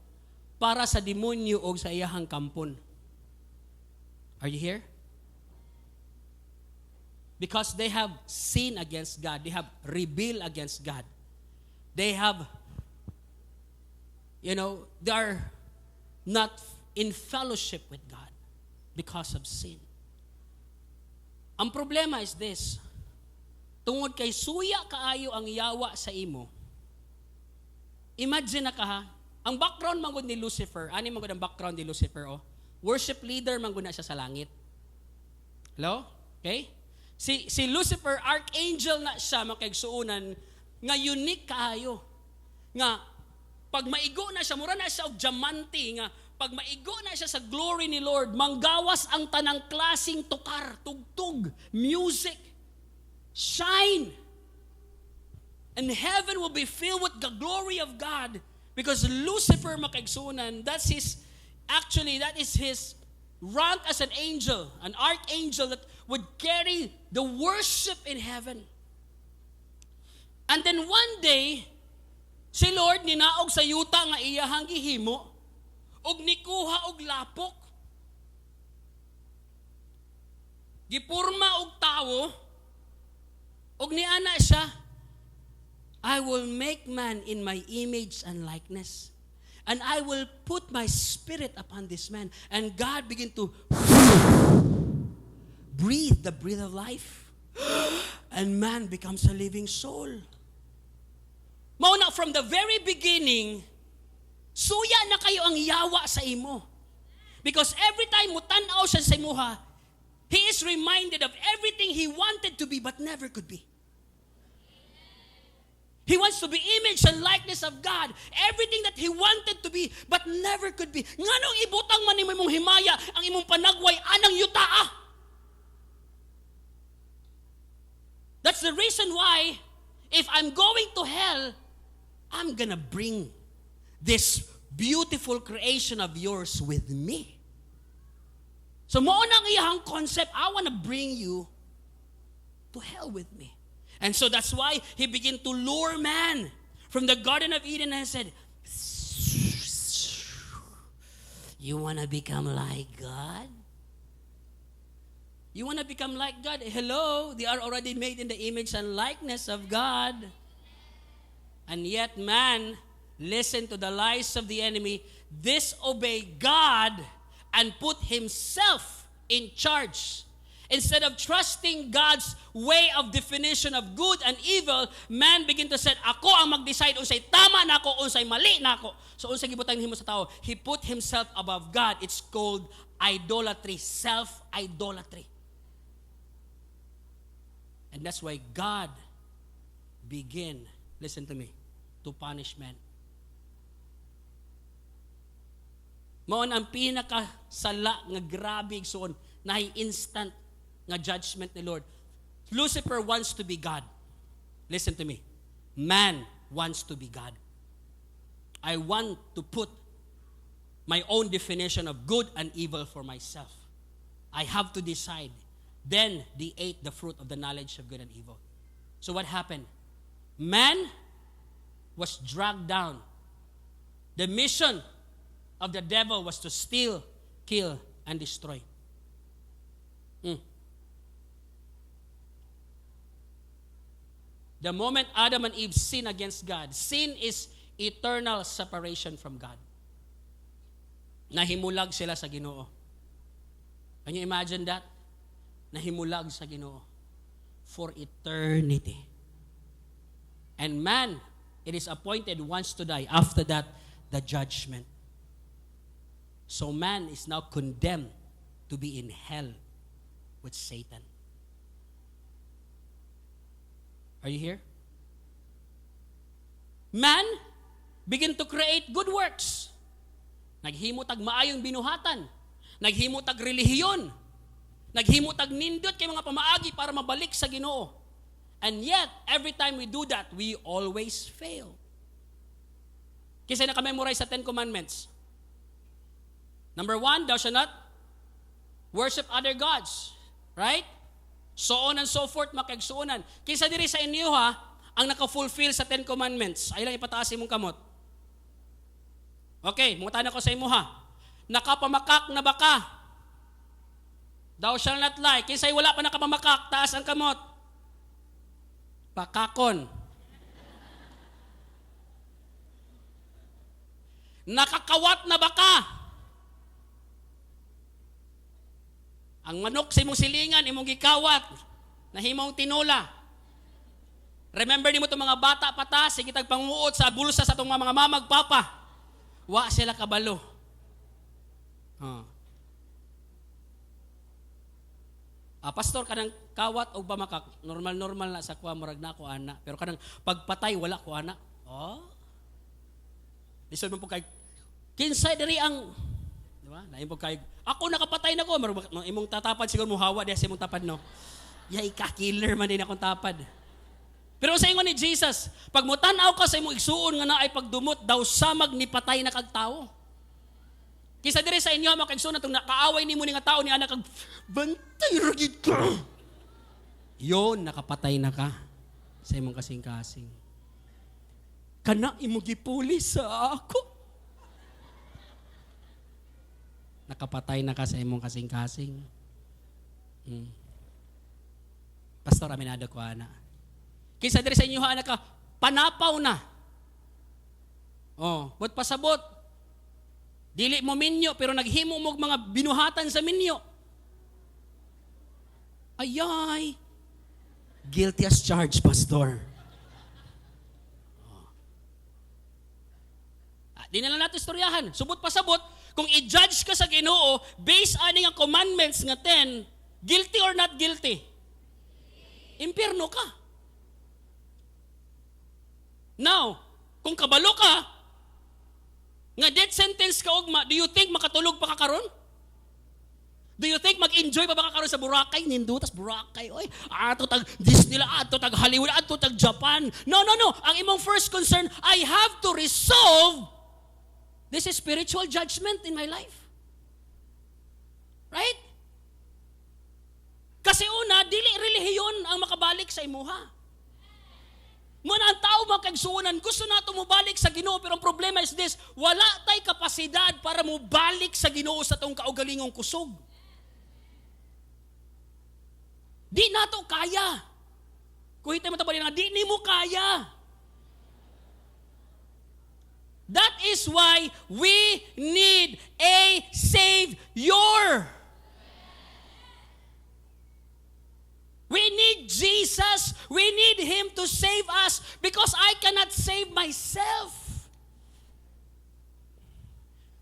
para sa demonyo o sa iyahang kampon. Are you here? Because they have sinned against God. They have rebelled against God. They have, they are not in fellowship with God because of sin. Ang problema is this: tungod kay suya kaayo ang yawa sa imo. Imagine na ka ha, ang background manggod ni Lucifer, ani manggod ang background ni Lucifer, worship leader manggod na siya sa langit. Hello? Okay? Si Lucifer, archangel na siya, makaigsuunan, nga unique kaayo. Nga pag maigo na siya, mura na siya og diamante nga pag maigo na siya sa glory ni Lord, manggawas ang tanang klasing tukar, tugtog, music, shine. And heaven will be filled with the glory of God because Lucifer, makaigsunan, that is his rank as an angel, an archangel that would carry the worship in heaven. And then one day, si Lord ninaog sa yuta nga iyahang gihimo og nikuha og lapok. Gipurma og tawo og niana siya I will make man in my image and likeness. And I will put my spirit upon this man. And God began to breathe the breath of life. And man becomes a living soul. Mauna, from the very beginning, suya na kayo ang yawa sa imo. Because every time mo tanaw siya sa imuha, he is reminded of everything he wanted to be but never could be. He wants to be image and likeness of God. Everything that he wanted to be but never could be. Nganong ibutang man imo imong himaya ang imong panagway anang yutaa. That's the reason why if I'm going to hell, I'm gonna bring this beautiful creation of yours with me. So mo nang iyang concept, I wanna bring you to hell with me. And so that's why he began to lure man from the Garden of Eden and said, you want to become like God? You want to become like God? Hello, they are already made in the image and likeness of God. And yet man listened to the lies of the enemy, disobeyed God, and put himself in charge. Instead of trusting God's way of definition of good and evil, man begin to say, ako ang mag-decide unsay tama na ako, unsay mali na ako. So unsay gibutang himo sa tao, he put himself above God. It's called idolatry, self-idolatry. And that's why God began, listen to me, to punish man. Maon ang pinakasala nga grabe igsoon na instant nga judgment ni Lord. Lucifer wants to be God. Listen to me. Man wants to be God. I want to put my own definition of good and evil for myself. I have to decide. Then they ate the fruit of the knowledge of good and evil. So what happened? Man was dragged down. The mission of the devil was to steal, kill, and destroy. The moment Adam and Eve sin against God, sin is eternal separation from God. Nahimulag sila sa Ginoo. Can you imagine that? Nahimulag sa Ginoo for eternity. And man, it is appointed once to die. After that, the judgment. So man is now condemned to be in hell with Satan. Are you here? Man begin to create good works. Naghimutag maayong binuhatan. Naghimutag relihiyon. Naghimutag nindot kay mga pamaagi para mabalik sa Ginoo. And yet, every time we do that, we always fail. Kasi nakamemorize sa 10 Commandments. Number 1, thou shalt not worship other gods. Right? So on and so forth, makagsuunan. Kisa diri sa inyo ha, ang naka-fulfill sa 10 Commandments. Ay lang ipataas imong kamot. Okay, mungutana ko sa imo ha. Nakapamakak na baka. Thou shalt not lie. Kinsay wala pa nakapamakak, taas ang kamot. Pakakon. Nakakawat na baka. Ang manok sa imong silingan, imong gikawat, nahimong tinula. Remember nimo itong mga bata pata, sige tagpanguot sa bulsa sa itong mga mamag papa. Wa sila kabalo. Pastor, kanang kawat o bamakak, normal na sa kuha, murag na ako ana. Pero kanang pagpatay, wala ko ana. Lisod mo po kay, kinsay dari ang, di ba? Nahin po kay, ako nakapatay na ko, imong tatapad siguro mo hawa diya sa imong tapad, no? Yay ka, killer man din akong tapad. Pero sa ingon ni Jesus, pag mutanaw ka sa imong igsuon nga na ay pagdumot, daw samag ni patay na kag tao. Kisa dire sa inyo, mga kaigsuon, itong nakaaway ni mo ni nga tao ni anak kag, bantay ragid ka. Yon, nakapatay na ka sa imong kasing-kasing. Kana imong gipuli sa ako. Nakapatay na ka sa imong kasing-kasing. Pastor, aminado ko ana. Kisa dire sa inyo anak ka, panapaw na. But pasabot, dili mo minyo, pero naghimo mo mga binuhatan sa minyo. Ayay! Guilty as charged, Pastor. Di na lang natin istoryahan. Subot pasabot, kung i-judge ka sa Ginoo, based on ang commandments nga 10, guilty or not guilty? Impyerno ka. Now, kung kabalo ka, nga death sentence ka ugma, do you think makatulog pa ka karon? Do you think mag-enjoy pa ba ka karon sa Boracay? Nindutas Boracay. Oy, ato tag Disneyland, ato tag Hollywood, ato tag Japan. No. Ang imong first concern, I have to resolve this is spiritual judgment in my life. Right? Kasi una, dili relihiyon ang makabalik sa imuha. Muna ang tao makagsuunan, gusto nato mo balik sa Ginoo, pero ang problema is this, wala tay kapasidad para mo balik sa Ginoo sa tong kaugalingong kusog. Di nato kaya. Kuhitay mo tabali nga, di ni mo kaya. That is why we need a Savior. We need Jesus. We need Him to save us because I cannot save myself.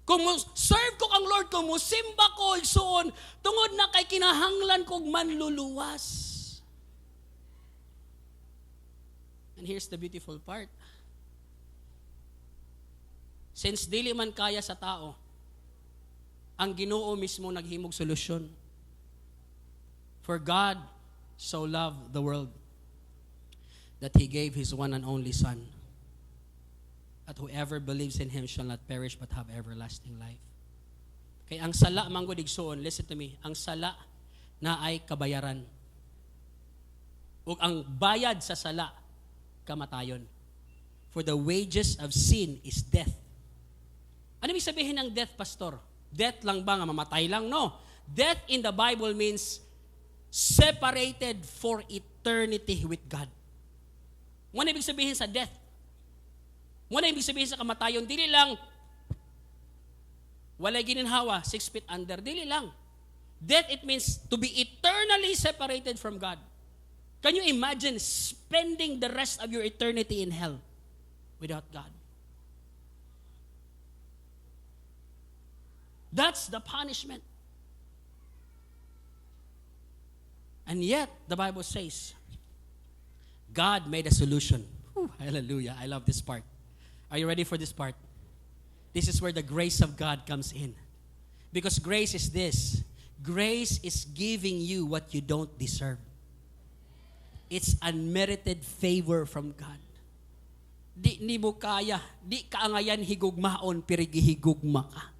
Kung serve ko kang Lord, kung musimba ko igsuon, tungod na kay kinahanglan kong manluluwas. And here's the beautiful part. Since dili man kaya sa tao, ang Ginoo mismo naghimog solusyon. For God so loved the world that He gave His one and only Son, that whoever believes in Him shall not perish but have everlasting life. Kaya ang sala, manggod igsuon, listen to me, ang sala na ay kabayaran. Ug ang bayad sa sala, kamatayon. For the wages of sin is death. Ano ibig sabihin ng death, Pastor? Death lang ba nga mamatay lang? No. Death in the Bible means separated for eternity with God. Ano ibig sabihin sa death? Ano ibig sabihin sa kamatayon? Dili lang, walay gininhawa, 6 feet under. Dili lang. Death, it means to be eternally separated from God. Can you imagine spending the rest of your eternity in hell without God? That's the punishment. And yet, the Bible says, God made a solution. Whew, hallelujah. I love this part. Are you ready for this part? This is where the grace of God comes in. Because grace is this. Grace is giving you what you don't deserve. It's unmerited favor from God. Di ni mo kaya. Di kaangayan higugmaon, pero gihigugma ka.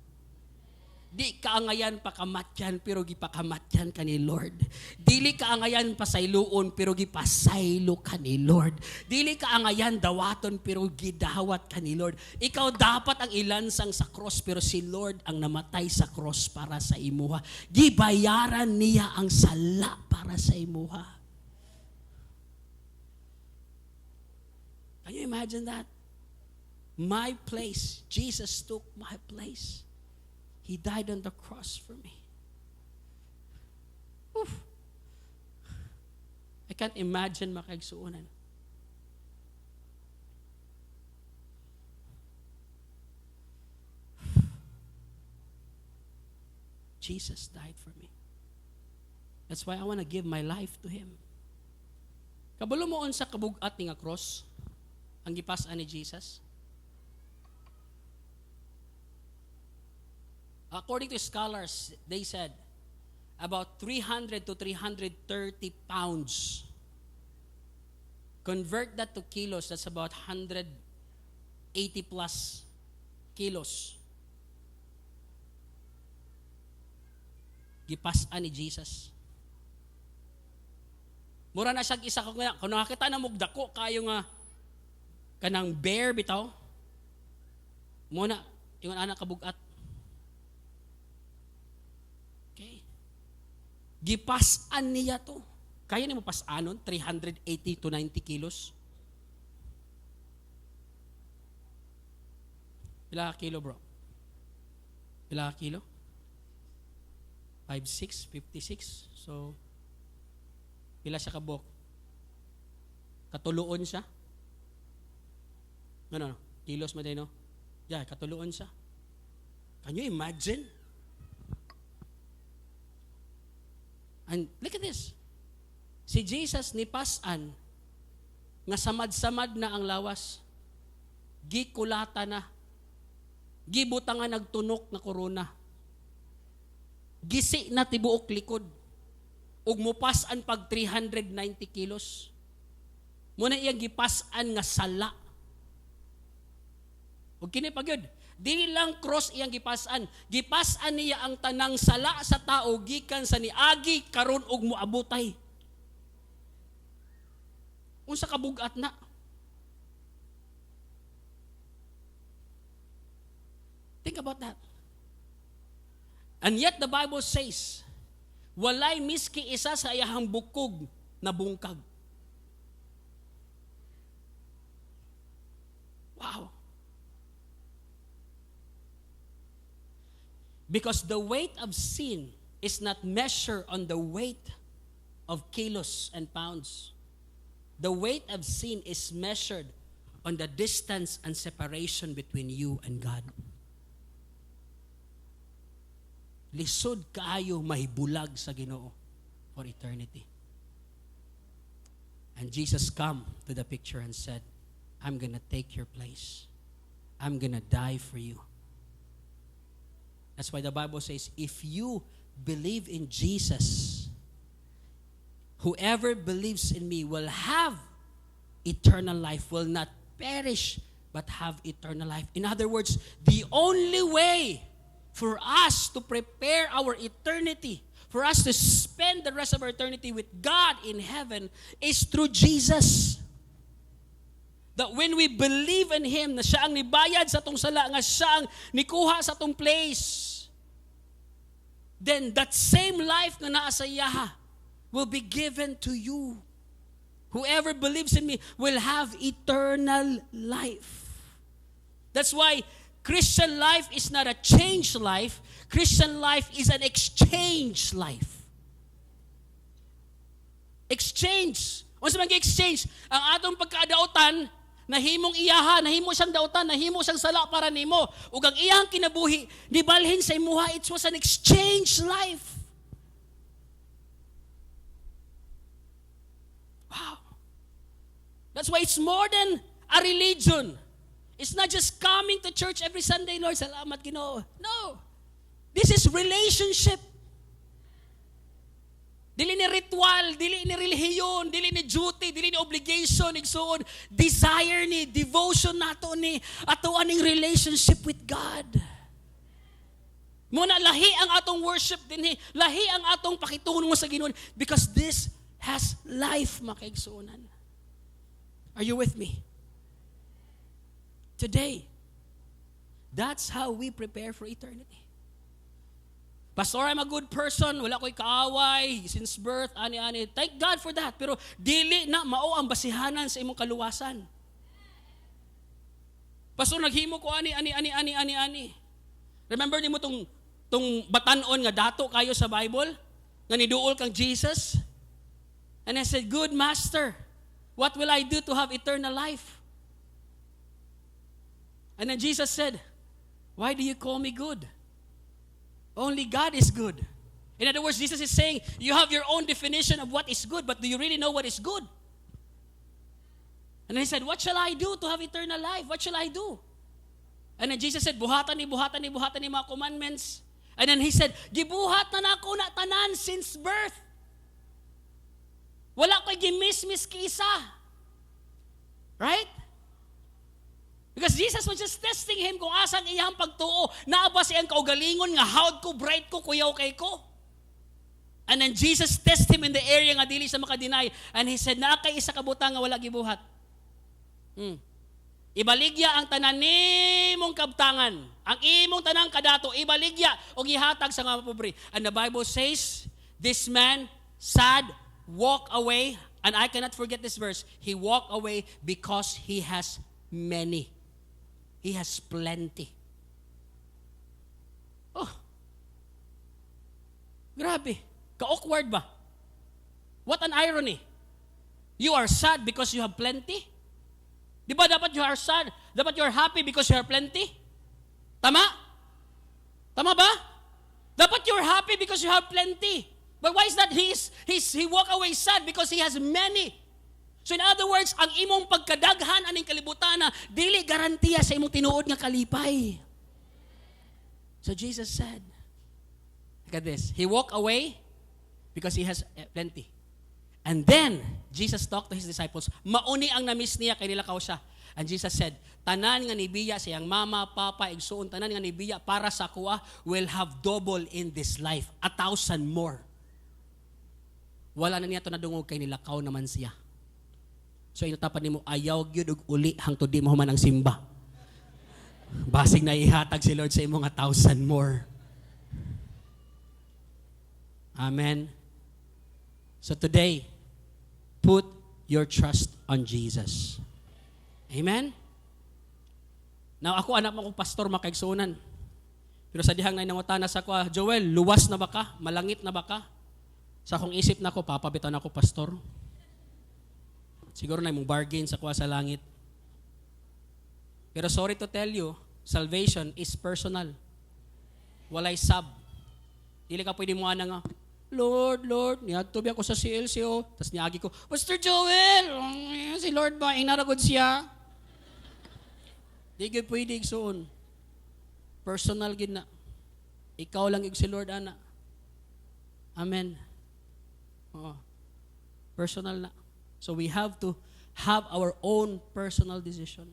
Di kaangayan pakamatyan, pero gipakamatyan ka ni Lord. Dili kaangayan pasayloon, pero gipasaylo ka ni Lord. Dili kaangayan dawaton, pero gidawat ka ni Lord. Ikaw dapat ang ilansang sa cross, pero si Lord ang namatay sa cross para sa imuha. Gibayaran niya ang sala para sa imuha. Can you imagine that? My place. Jesus took my place. He died on the cross for me. Oof. I can't imagine makagsuunan. Jesus died for me. That's why I want to give my life to Him. Kabalo mo sa kabugat ni nga cross, ang gipas-an ni Jesus. According to scholars, they said about 300 to 330 pounds. Convert that to kilos, that's about 180 plus kilos. Gipas-an ni Jesus. Mura na siya isa ko nga, kung nakakita na mugdako kayo nga kanang bear bitaw, muna, yung anak kabugat. Okay. Gipas-an niya to. Kaya niya mo pas-anon, 380 to 90 kilos. Pila ka kilo, bro? Pila ka kilo? 5'6", 56. So, pila siya kabok? Katuluon siya? No. Kilos mo din, no? Yeah, katuluon siya. Can you imagine? And look at this. Si Jesus ni pasan nga samad-samad na ang lawas. Gikulata na. Gibutangan nagtunok na korona. Gisi na tibuok likod. Ug mupasan pag 390 kilos. Muna iyang gipasan nga sala. Ug kini pagyud, dili lang cross iyang gipasan. Gipasan niya ang tanang sala sa tao gikan sa niagi karon ug moabutay. Unsa ka bugat na? Think about that. And yet the Bible says, walay miski isa sa iyahang bukog na bungkag. Wow. Because the weight of sin is not measured on the weight of kilos and pounds. The weight of sin is measured on the distance and separation between you and God. Lisod kaayo mahibulag sa Ginoo for eternity. And Jesus come to the picture and said, I'm gonna take your place. I'm gonna die for you. That's why the Bible says, if you believe in Jesus, whoever believes in me will have eternal life, will not perish, but have eternal life. In other words, the only way for us to prepare our eternity, for us to spend the rest of our eternity with God in heaven, is through Jesus. That when we believe in Him, na siya ang nibayad sa atong sala, nga siya ang nikuha sa atong place, then that same life na naa sa iya will be given to you. Whoever believes in me will have eternal life. That's why Christian life is not a changed life. Christian life is an exchange life. Exchange. Ano sa mga exchange? Ang atong pagkadautan, nahimong iyaha, nahimo siyang dautan, nahimo siyang sala para nimo. Ug ang iyang kinabuhi, nibalhin sa imuha, it was an exchange life. Wow. That's why it's more than a religion. It's not just coming to church every Sunday, Lord, salamat Ginoo. No. This is relationship. Dili ni ritual, dili ni relihiyon, dili ni duty, dili ni obligation, igsuon, desire ni, devotion nato ni, ato aning relationship with God. Muna lahi ang atong worship dinhi, lahi ang atong pakitungon mo sa Ginoo because this has life, makaigsuonan. Are you with me? Today, that's how we prepare for eternity. Pastor, I'm a good person, wala ko'y kaaway, since birth, ani-ani. Thank God for that. Pero dili na mao ang basihanan sa imong kaluwasan. Pastor, naghimo ko ani. Remember nimo tong batanon nga dato kayo sa Bible? Nga niduol kang Jesus? And I said, good master, what will I do to have eternal life? And then Jesus said, why do you call me good? Only God is good. In other words, Jesus is saying, you have your own definition of what is good, but do you really know what is good? And he said, what shall I do to have eternal life? What shall I do? And then Jesus said, buhatan ni mga commandments. And then he said, gibuhat na ako na tanan since birth. Wala ko'y gimis-mis kisa. Right? Because Jesus was just testing him kung asang iyang pagtuo. Naaba siyang kaugalingon nga hawd ko, bright ko, kuyaw kay ko. And then Jesus tested him in the area nga dili sa makadinay. And he said, nakay isa kabutang nga wala gibuhat. Ibaligya ang tanan nimong kabtangan. Ang imong tanang kadato, ibaligya o gihatag sa mga pobre. And the Bible says, this man, sad, walk away. And I cannot forget this verse. He walked away because he has many. He has plenty. Grabe. Ka-awkward ba? What an irony. You are sad because you have plenty? Di ba dapat you are sad? Dapat you are happy because you have plenty? Tama? Tama ba? Dapat you are happy because you have plenty. But why is that he walk away sad because he has many? So in other words, ang imong pagkadaghan aning kalibutan na dili garantiya sa imong tinuod nga kalipay. So Jesus said, look at this. He walk away because he has plenty. And then, Jesus talked to his disciples. Mauni ang na-miss niya, kay nilakaw siya. And Jesus said, tanan nga nibiya sa iyang mama, papa, igsuon, tanan nga nibiya para sa kuha will have double in this life. 1,000 more. Wala na niya ito nadungog, kay nilakaw naman siya. So inutapan ni mo, ayaw gyud og uli hangtod di mo human ang simba. Basig na ihatag si Lord sa imong 1,000 more. Amen. So today, put your trust on Jesus. Amen? Now, ako anak mo kong pastor makaigsunan. Pero sa dihang na inangutana sa ko, Joel, luwas na ba ka? Malangit na ba ka? Sa akong isip na ko, papabitan ako pastor. Siguro na mong bargain sa kuha sa langit. Pero sorry to tell you, salvation is personal. Walay sub. Dili ka pwede mo nga, Lord, niadto ako sa CLCO. Tapos niagi ko, Pastor Joel, si Lord ba, inaragod siya? Di ka pwede igsoon. Personal gid na. Ikaw lang si Lord, ana. Amen. Oo. Personal na. So we have to have our own personal decision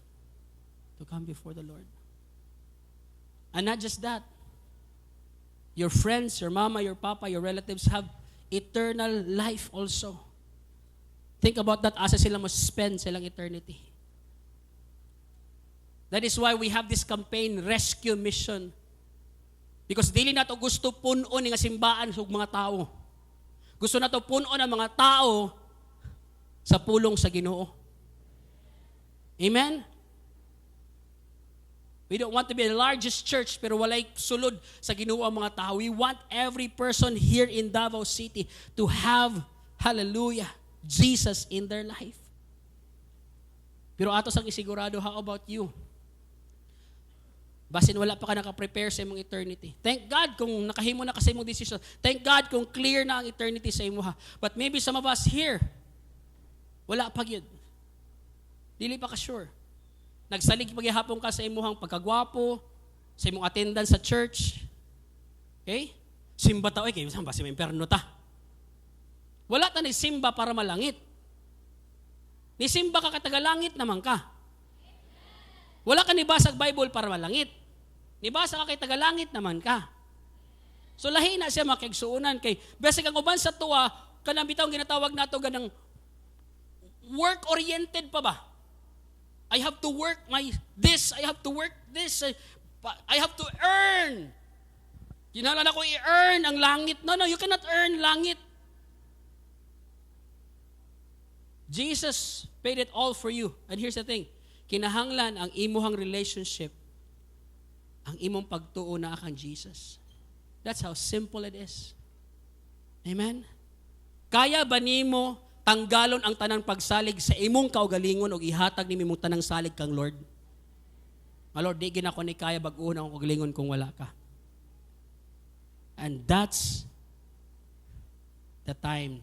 to come before the Lord. And not just that. Your friends, your mama, your papa, your relatives have eternal life also. Think about that asa sila mo spend silang eternity. That is why we have this campaign, Rescue Mission. Because dili na to gusto punon nga simbaan sa mga tao. Gusto na to punon ang mga tao sa pulong sa Ginoo. Amen? We don't want to be the largest church pero walay sulod sa Ginoo ang mga tao. We want every person here in Davao City to have, hallelujah, Jesus in their life. Pero atos ang isigurado, how about you? Basin wala pa ka naka-prepare sa imong eternity. Thank God kung nakahimo na ka sa imong decision. Thank God kung clear na ang eternity sa imo ha. But maybe some of us here, wala pa yun. Dili pa ka sure. Nagsalig paghihapon ka sa imuhang pagkagwapo, sa imong attendance sa church. Okay? Simba ta, okay, saan ba si impierno ta? Wala ta ni simba para malangit. Ni simba ka katagalangit naman ka. Wala ka nibasag Bible para malangit. Nibasa ka kay tagalangit naman ka. So lahi na siya makigsuunan kay basic ang uban sa tuwa kanang bitaw ginatawag nato ganang work-oriented pa ba? I have to work I have to work this, I have to earn. Ginalan ako i-earn ang langit. No, you cannot earn langit. Jesus paid it all for you. And here's the thing, kinahanglan ang imuhang relationship, ang imong pagtuo na kang Jesus. That's how simple it is. Amen? Kaya ba nimo tanggalon ang tanang pagsalig sa imong kaugalingon o ihatag ni imong tanang salig kang Lord? Lord, di gina ko ni kaya bag-uon ang kaugalingon kung wala ka. And that's the time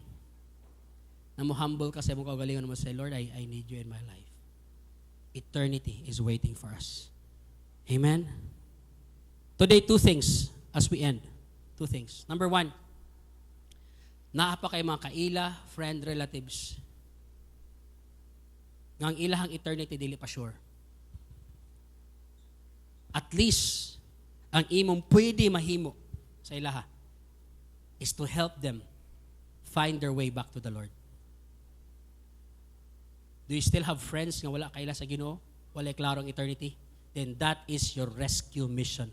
na mo humble ka sa imong kaugalingon mo say, Lord, I need you in my life. Eternity is waiting for us. Amen? Today, 2 things as we end. 2 things. Number 1, naa pa kay mga kaila, friend, relatives. Nga ang ilahang eternity dili pa sure. At least, ang imong pwede mahimo sa ilaha is to help them find their way back to the Lord. Do you still have friends nga wala kaila sa Ginoo? Wala klarong eternity? Then that is your rescue mission.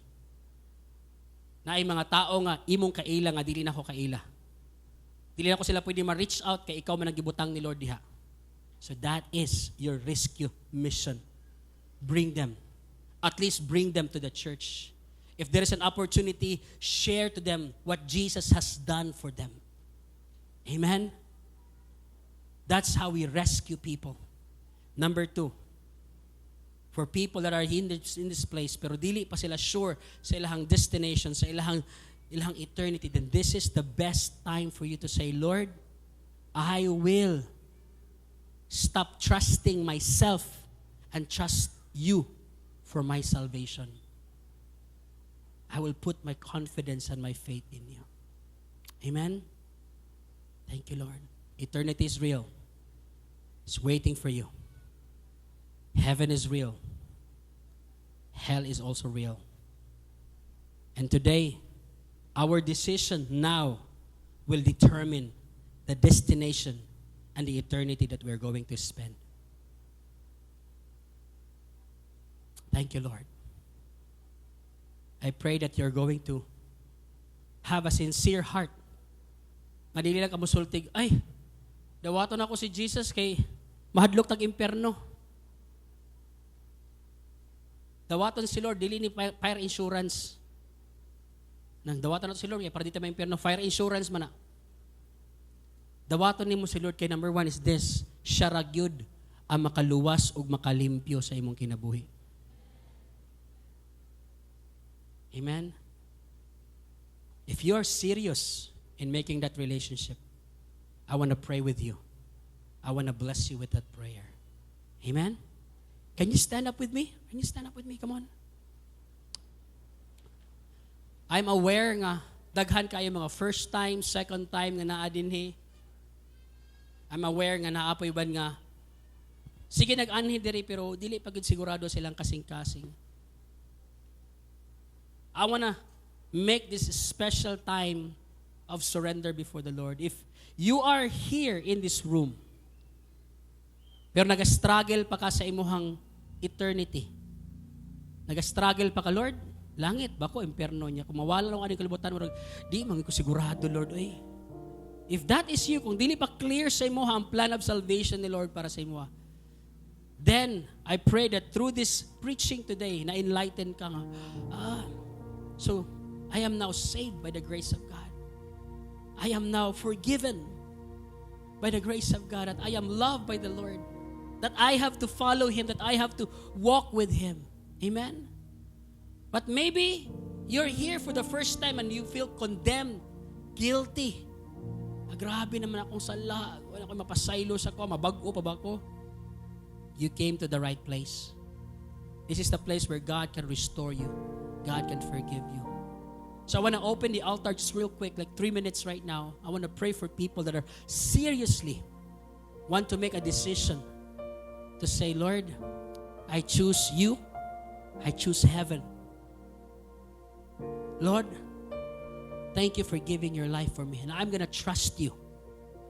Na ay mga tao nga imong kaila nga dili na ko kaila. Dili na ko sila pwede ma-reach out kay ikaw man ang gibutang ni Lord diha. So that is your rescue mission. Bring them. At least bring them to the church. If there is an opportunity, share to them what Jesus has done for them. Amen? That's how we rescue people. Number 2, for people that are in this place, pero dili pa sila sure sa ilahang destination, sa ilahang eternity, then this is the best time for you to say, Lord, I will stop trusting myself and trust you for my salvation. I will put my confidence and my faith in you. Amen? Thank you, Lord. Eternity is real. It's waiting for you. Heaven is real. Hell is also real. And today, our decision now will determine the destination and the eternity that we're going to spend. Thank you, Lord. I pray that you're going to have a sincere heart. Madili lang ka musultig, ay, dawaton ako si Jesus kay mahadlok tag imperno. Dawaton si Lord, dili ni fire insurance. Nang dawaton nato si Lord, kay para dito may imperno, fire insurance man na. Dawaton nimo si Lord kay number 1 is this, siya ra gyud ang makaluwas ug makalimpyo sa imong kinabuhi. Amen? If you are serious in making that relationship, I want to pray with you. I want to bless you with that prayer. Amen? Can you stand up with me? Can you stand up with me? Come on. I'm aware nga daghan kayo mga first time, second time nga naa dinhi. I'm aware nga naapoy ban nga sige nag-anhi diri pero dili pa gid sigurado silang kasing-kasing. I wanna make this special time of surrender before the Lord. If you are here in this room, pero nag-struggle pa ka sa imuhang eternity, nag-struggle pa ka, Lord, langit, bako, imperno niya. Kung mawala lang aning kalibutan, di, mangin ko sigurado, Lord, oy. If that is you, kung dili pa clear sa imuha ang plan of salvation ni Lord para sa imuha, then, I pray that through this preaching today, na-enlighten ka nga, so, I am now saved by the grace of God. I am now forgiven by the grace of God. That I am loved by the Lord. That I have to follow Him. That I have to walk with Him. Amen? But maybe you're here for the first time and you feel condemned, guilty. Grabe naman akong sala. Wala akong mapasaylo sa ko. Mabago pa ba ako? You came to the right place. This is the place where God can restore you. God can forgive you. So I want to open the altar just real quick, like 3 minutes right now. I want to pray for people that are seriously want to make a decision to say, Lord, I choose you. I choose heaven. Lord, thank you for giving your life for me. And I'm going to trust you.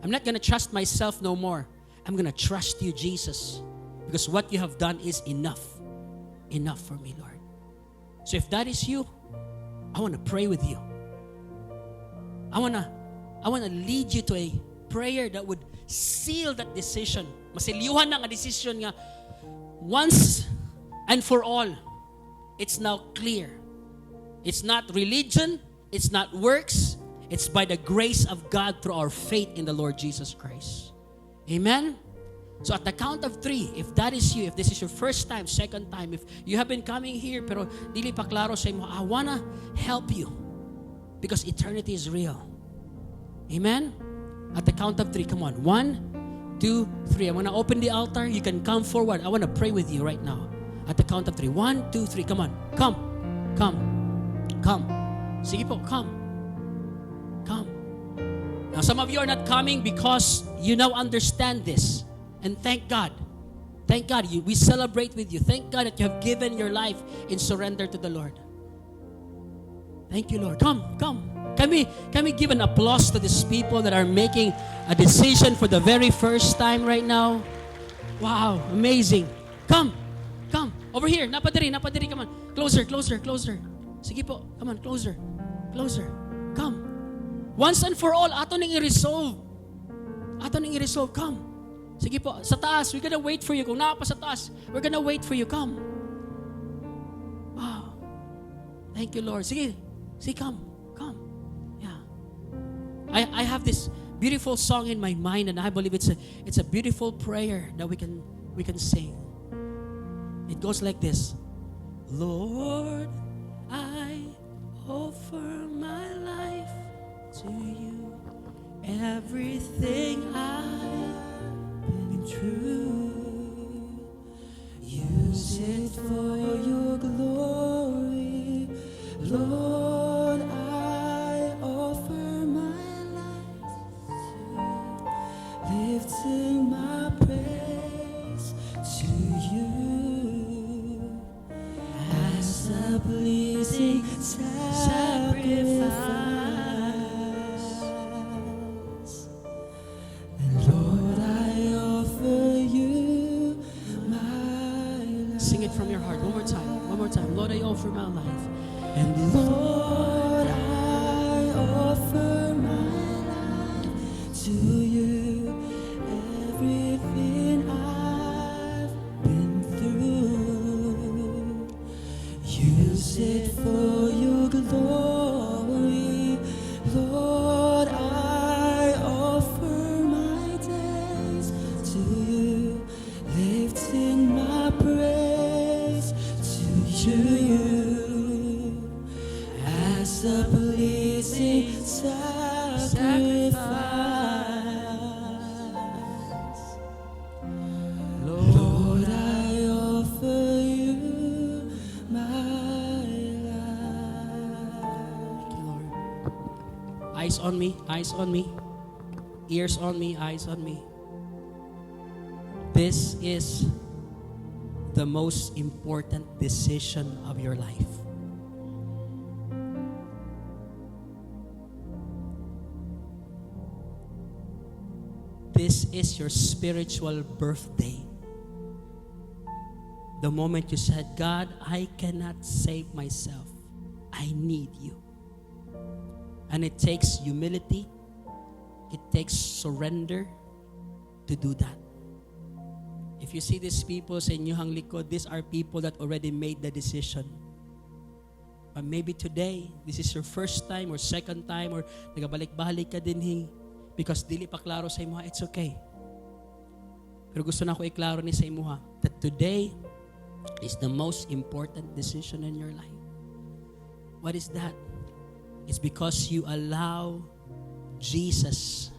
I'm not going to trust myself no more. I'm going to trust you, Jesus. Because what you have done is enough. Enough for me, Lord. So if that is you, I want to pray with you. I want to lead you to a prayer that would seal that decision. Masilyuhan na nga decision nga once and for all. It's now clear. It's not religion, it's not works, it's by the grace of God through our faith in the Lord Jesus Christ. Amen? So at the count of 3, if that is you, if this is your first time, second time, if you have been coming here pero dili pa klaro sa imo, I wanna help you because eternity is real. Amen? At the count of 3, come on. 1, 2, 3. I'm gonna open the altar. You can come forward. I wanna pray with you right now. At the count of 3. 1, 2, 3. Come on. Come. Come. Come. Sige po, come. Come. Now some of you are not coming because you now understand this. And thank God. Thank God. We celebrate with you. Thank God that you have given your life in surrender to the Lord. Thank you, Lord. Come. Can we give an applause to these people that are making a decision for the very first time right now? Wow, amazing. Come. Over here. Napadiri. Come on. Closer. Sige po. Come on, closer. Come. Once and for all, ato ning i-resolve. Come. Sige po, sa taas, we're gonna wait for you. Kung napa sa taas, we're gonna wait for you. Come. Wow. Thank you, Lord. Sige, come. Yeah. I have this beautiful song in my mind, and I believe it's a beautiful prayer that we can sing. It goes like this. Lord, I offer my life to you. Everything I've been through, use it for your glory. Lord, I offer my life to you, lifting my praise to you as a pleasing sacrifice. And Lord, I offer you my life. Sing it from your heart one more time. Lord, I offer my life. And Lord, I offer my life to you. Everything I've been through, use it for your glory. Lord, I offer my days to you, lifting my praise to you as a pleasing sacrifice. Lord, I offer you my life. Thank you, Lord. Eyes on me, ears on me, eyes on me. This is the most important decision of your life. This is your spiritual birthday. The moment you said, God, I cannot save myself. I need you. And it takes humility. It takes surrender to do that. If you see these people sa inyong likod, these are people that already made the decision. But maybe today, this is your first time or second time or nagabalik-balik ka din because dili pa klaro sa imuha, it's okay. Pero gusto na ako iklaro ni sa imuha that today is the most important decision in your life. What is that? It's because you allow Jesus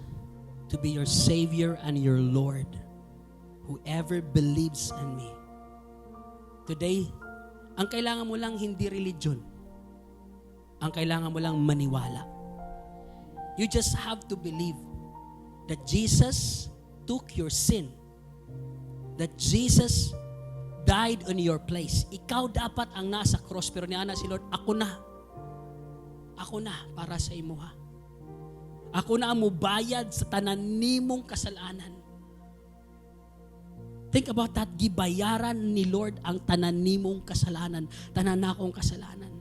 to be your Savior and your Lord. Whoever believes in me. Today, ang kailangan mo lang hindi religion. Ang kailangan mo lang maniwala. You just have to believe that Jesus took your sin. That Jesus died on your place. Ikaw dapat ang nasa cross. Pero niana si Lord, ako na para sa imuha. Ako na ang mubayad sa tanan nimong kasalanan. Think about that. Gibayaran ni Lord ang tanan nimong kasalanan. Tanan na akong kasalanan.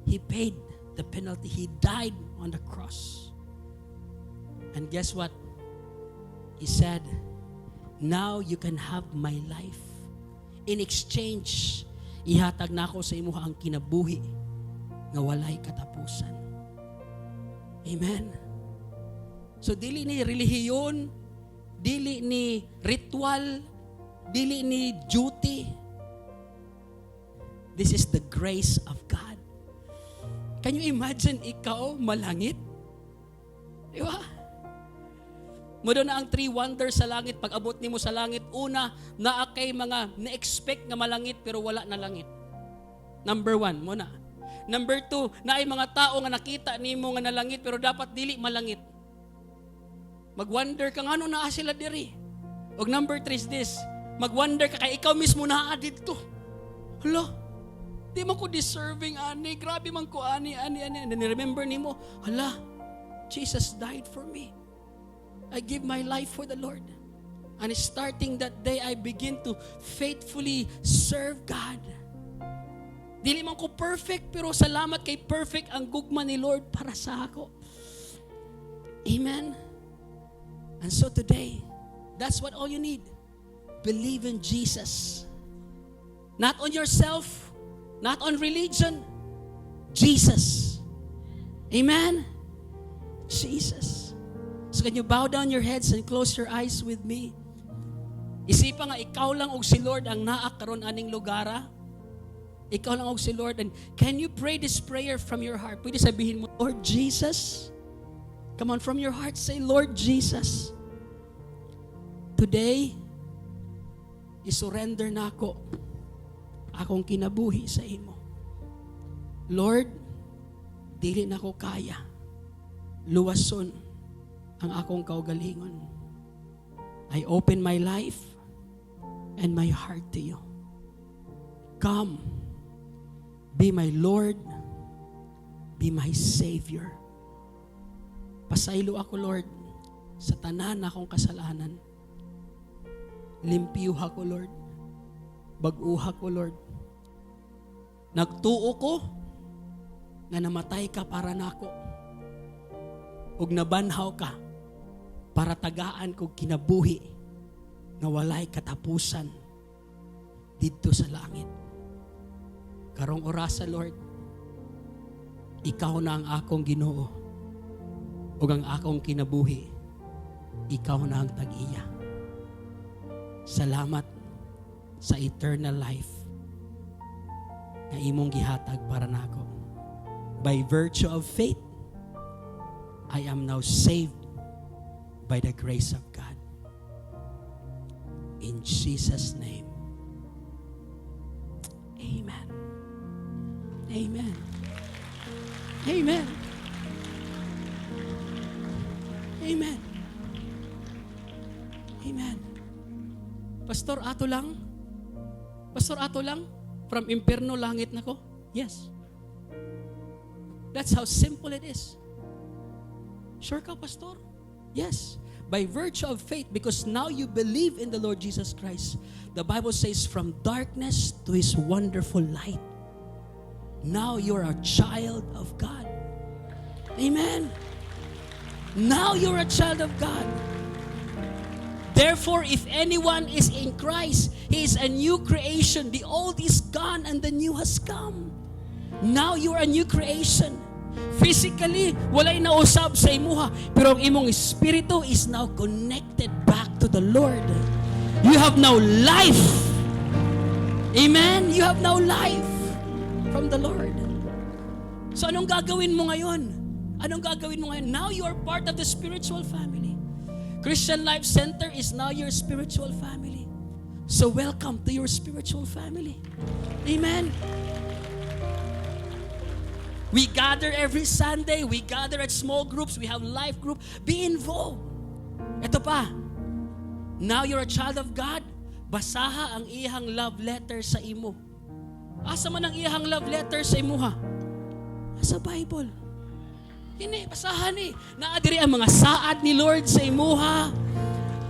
He paid the penalty. He died on the cross. And guess what? He said, now you can have my life. In exchange, ihatag na ako sa imuha ang kinabuhi na walay katapusan. Amen. So dili ni relihiyon, dili ni ritual, dili ni duty. This is the grace of God. Can you imagine ikaw malangit? Diba? Mado na ang three wonders sa langit. Pag abot nimo sa langit, una, naa kay mga na-expect nga malangit pero wala na langit. Number 1, muna. Number 2, na ay mga tao nga nakita nimo nga nalangit pero dapat dili malangit. Mag-wonder ka nga ano naa sila diri. Og number 3 is this, mag-wonder ka kay ikaw mismo naa didto. Hala, di man ko deserving ani, grabe man ko ani. And then remember nimo, hala, Jesus died for me. I give my life for the Lord. And starting that day, I begin to faithfully serve God. Dili man ko perfect, pero salamat kay perfect ang gugma ni Lord para sa ako. Amen? And so today, that's what all you need. Believe in Jesus. Not on yourself, Not on religion. Jesus. Amen? Jesus. So can you bow down your heads and close your eyes with me? Isipa nga, ikaw lang og si Lord ang naa karon aning lugara. Ikaw lang og si Lord. And can you pray this prayer from your heart? Pwede sabihin mo, Lord Jesus. Come on, from your heart, say, Lord Jesus. Today, isurrender na ako akong kinabuhi sa imo. Lord, dili na ko kaya luwason ang akong kaugalingon. I open my life and my heart to you. Come, be my Lord, be my Savior. Pasaylo ako, Lord, sa tanan akong kasalanan. Limpiyuha ko, Lord. Baguha ko, Lord. Nagtuo ko nga namatay ka para nako. Ug nabanhaw ka para tagaan ko kinabuhi nga walay katapusan dito sa langit. Karong orasa, Lord, ikaw na ang akong Ginoo ug ang akong kinabuhi, ikaw na ang tag-iya. Salamat sa eternal life na imong gihatag para nako. By virtue of faith, I am now saved by the grace of God. In Jesus' name. Amen. Amen. Amen. Amen. Amen. Pastor, ato lang? Pastor, ato lang? From impierno, langit na ko? Yes. That's how simple it is. Sure ka, Pastor? Yes. By virtue of faith, because now you believe in the Lord Jesus Christ. The Bible says, from darkness to His wonderful light. Now you're a child of God. Amen. Now you're a child of God. Therefore, if anyone is in Christ, he is a new creation. The old is gone and the new has come. Now you are a new creation. Physically, walay nausab sa imuha, pero ang imong espiritu is now connected back to the Lord. You have now life. Amen? You have now life from the Lord. So anong gagawin mo ngayon? Anong gagawin mo ngayon? Now you are part of the spiritual family. Christian Life Center is now your spiritual family. So welcome to your spiritual family. Amen? We gather every Sunday. We gather at small groups. We have life group. Be involved. Ito pa. Now you're a child of God. Basaha ang iyang love letter sa imo. Asa man ang iyang love letter sa imo ha? Sa Bible. Kini, basahan eh. Naadiri ang mga saad ni Lord sa imuha.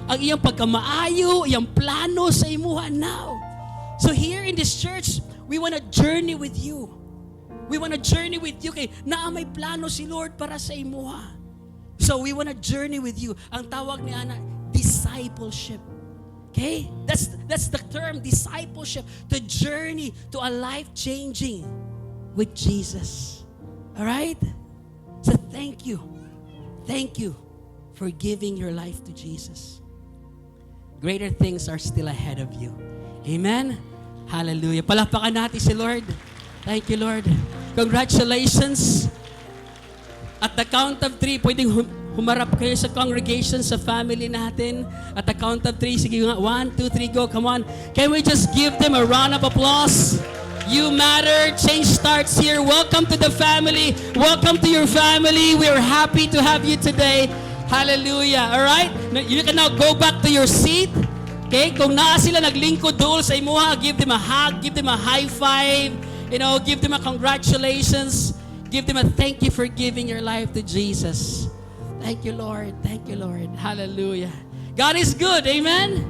Ang iyang pagkamaayo, iyang plano sa imuha now. So here in this church, we want to journey with you. We want to journey with you. Kay naa may plano si Lord para sa imuha. So we want to journey with you. Ang tawag ni Ana, discipleship. Okay? That's the term, discipleship. To journey to a life-changing with Jesus. Alright? So thank you. Thank you for giving your life to Jesus. Greater things are still ahead of you. Amen? Hallelujah. Palakpakan natin si Lord. Thank you, Lord. Congratulations. At the count of 3, pwedeng humarap kayo sa congregation, sa family natin. At the count of 3, sige nga, 1, 2, 3, go. Come on. Can we just give them a round of applause? You matter. Change starts here. Welcome to the family. Welcome to your family. We are happy to have you today. Hallelujah. All right? You can now go back to your seat. Okay? Kung naa sila naglingkod doon sa imuha, give them a hug, give them a high five, give them a congratulations, give them a thank you for giving your life to Jesus. Thank you, Lord. Thank you, Lord. Hallelujah. God is good. Amen?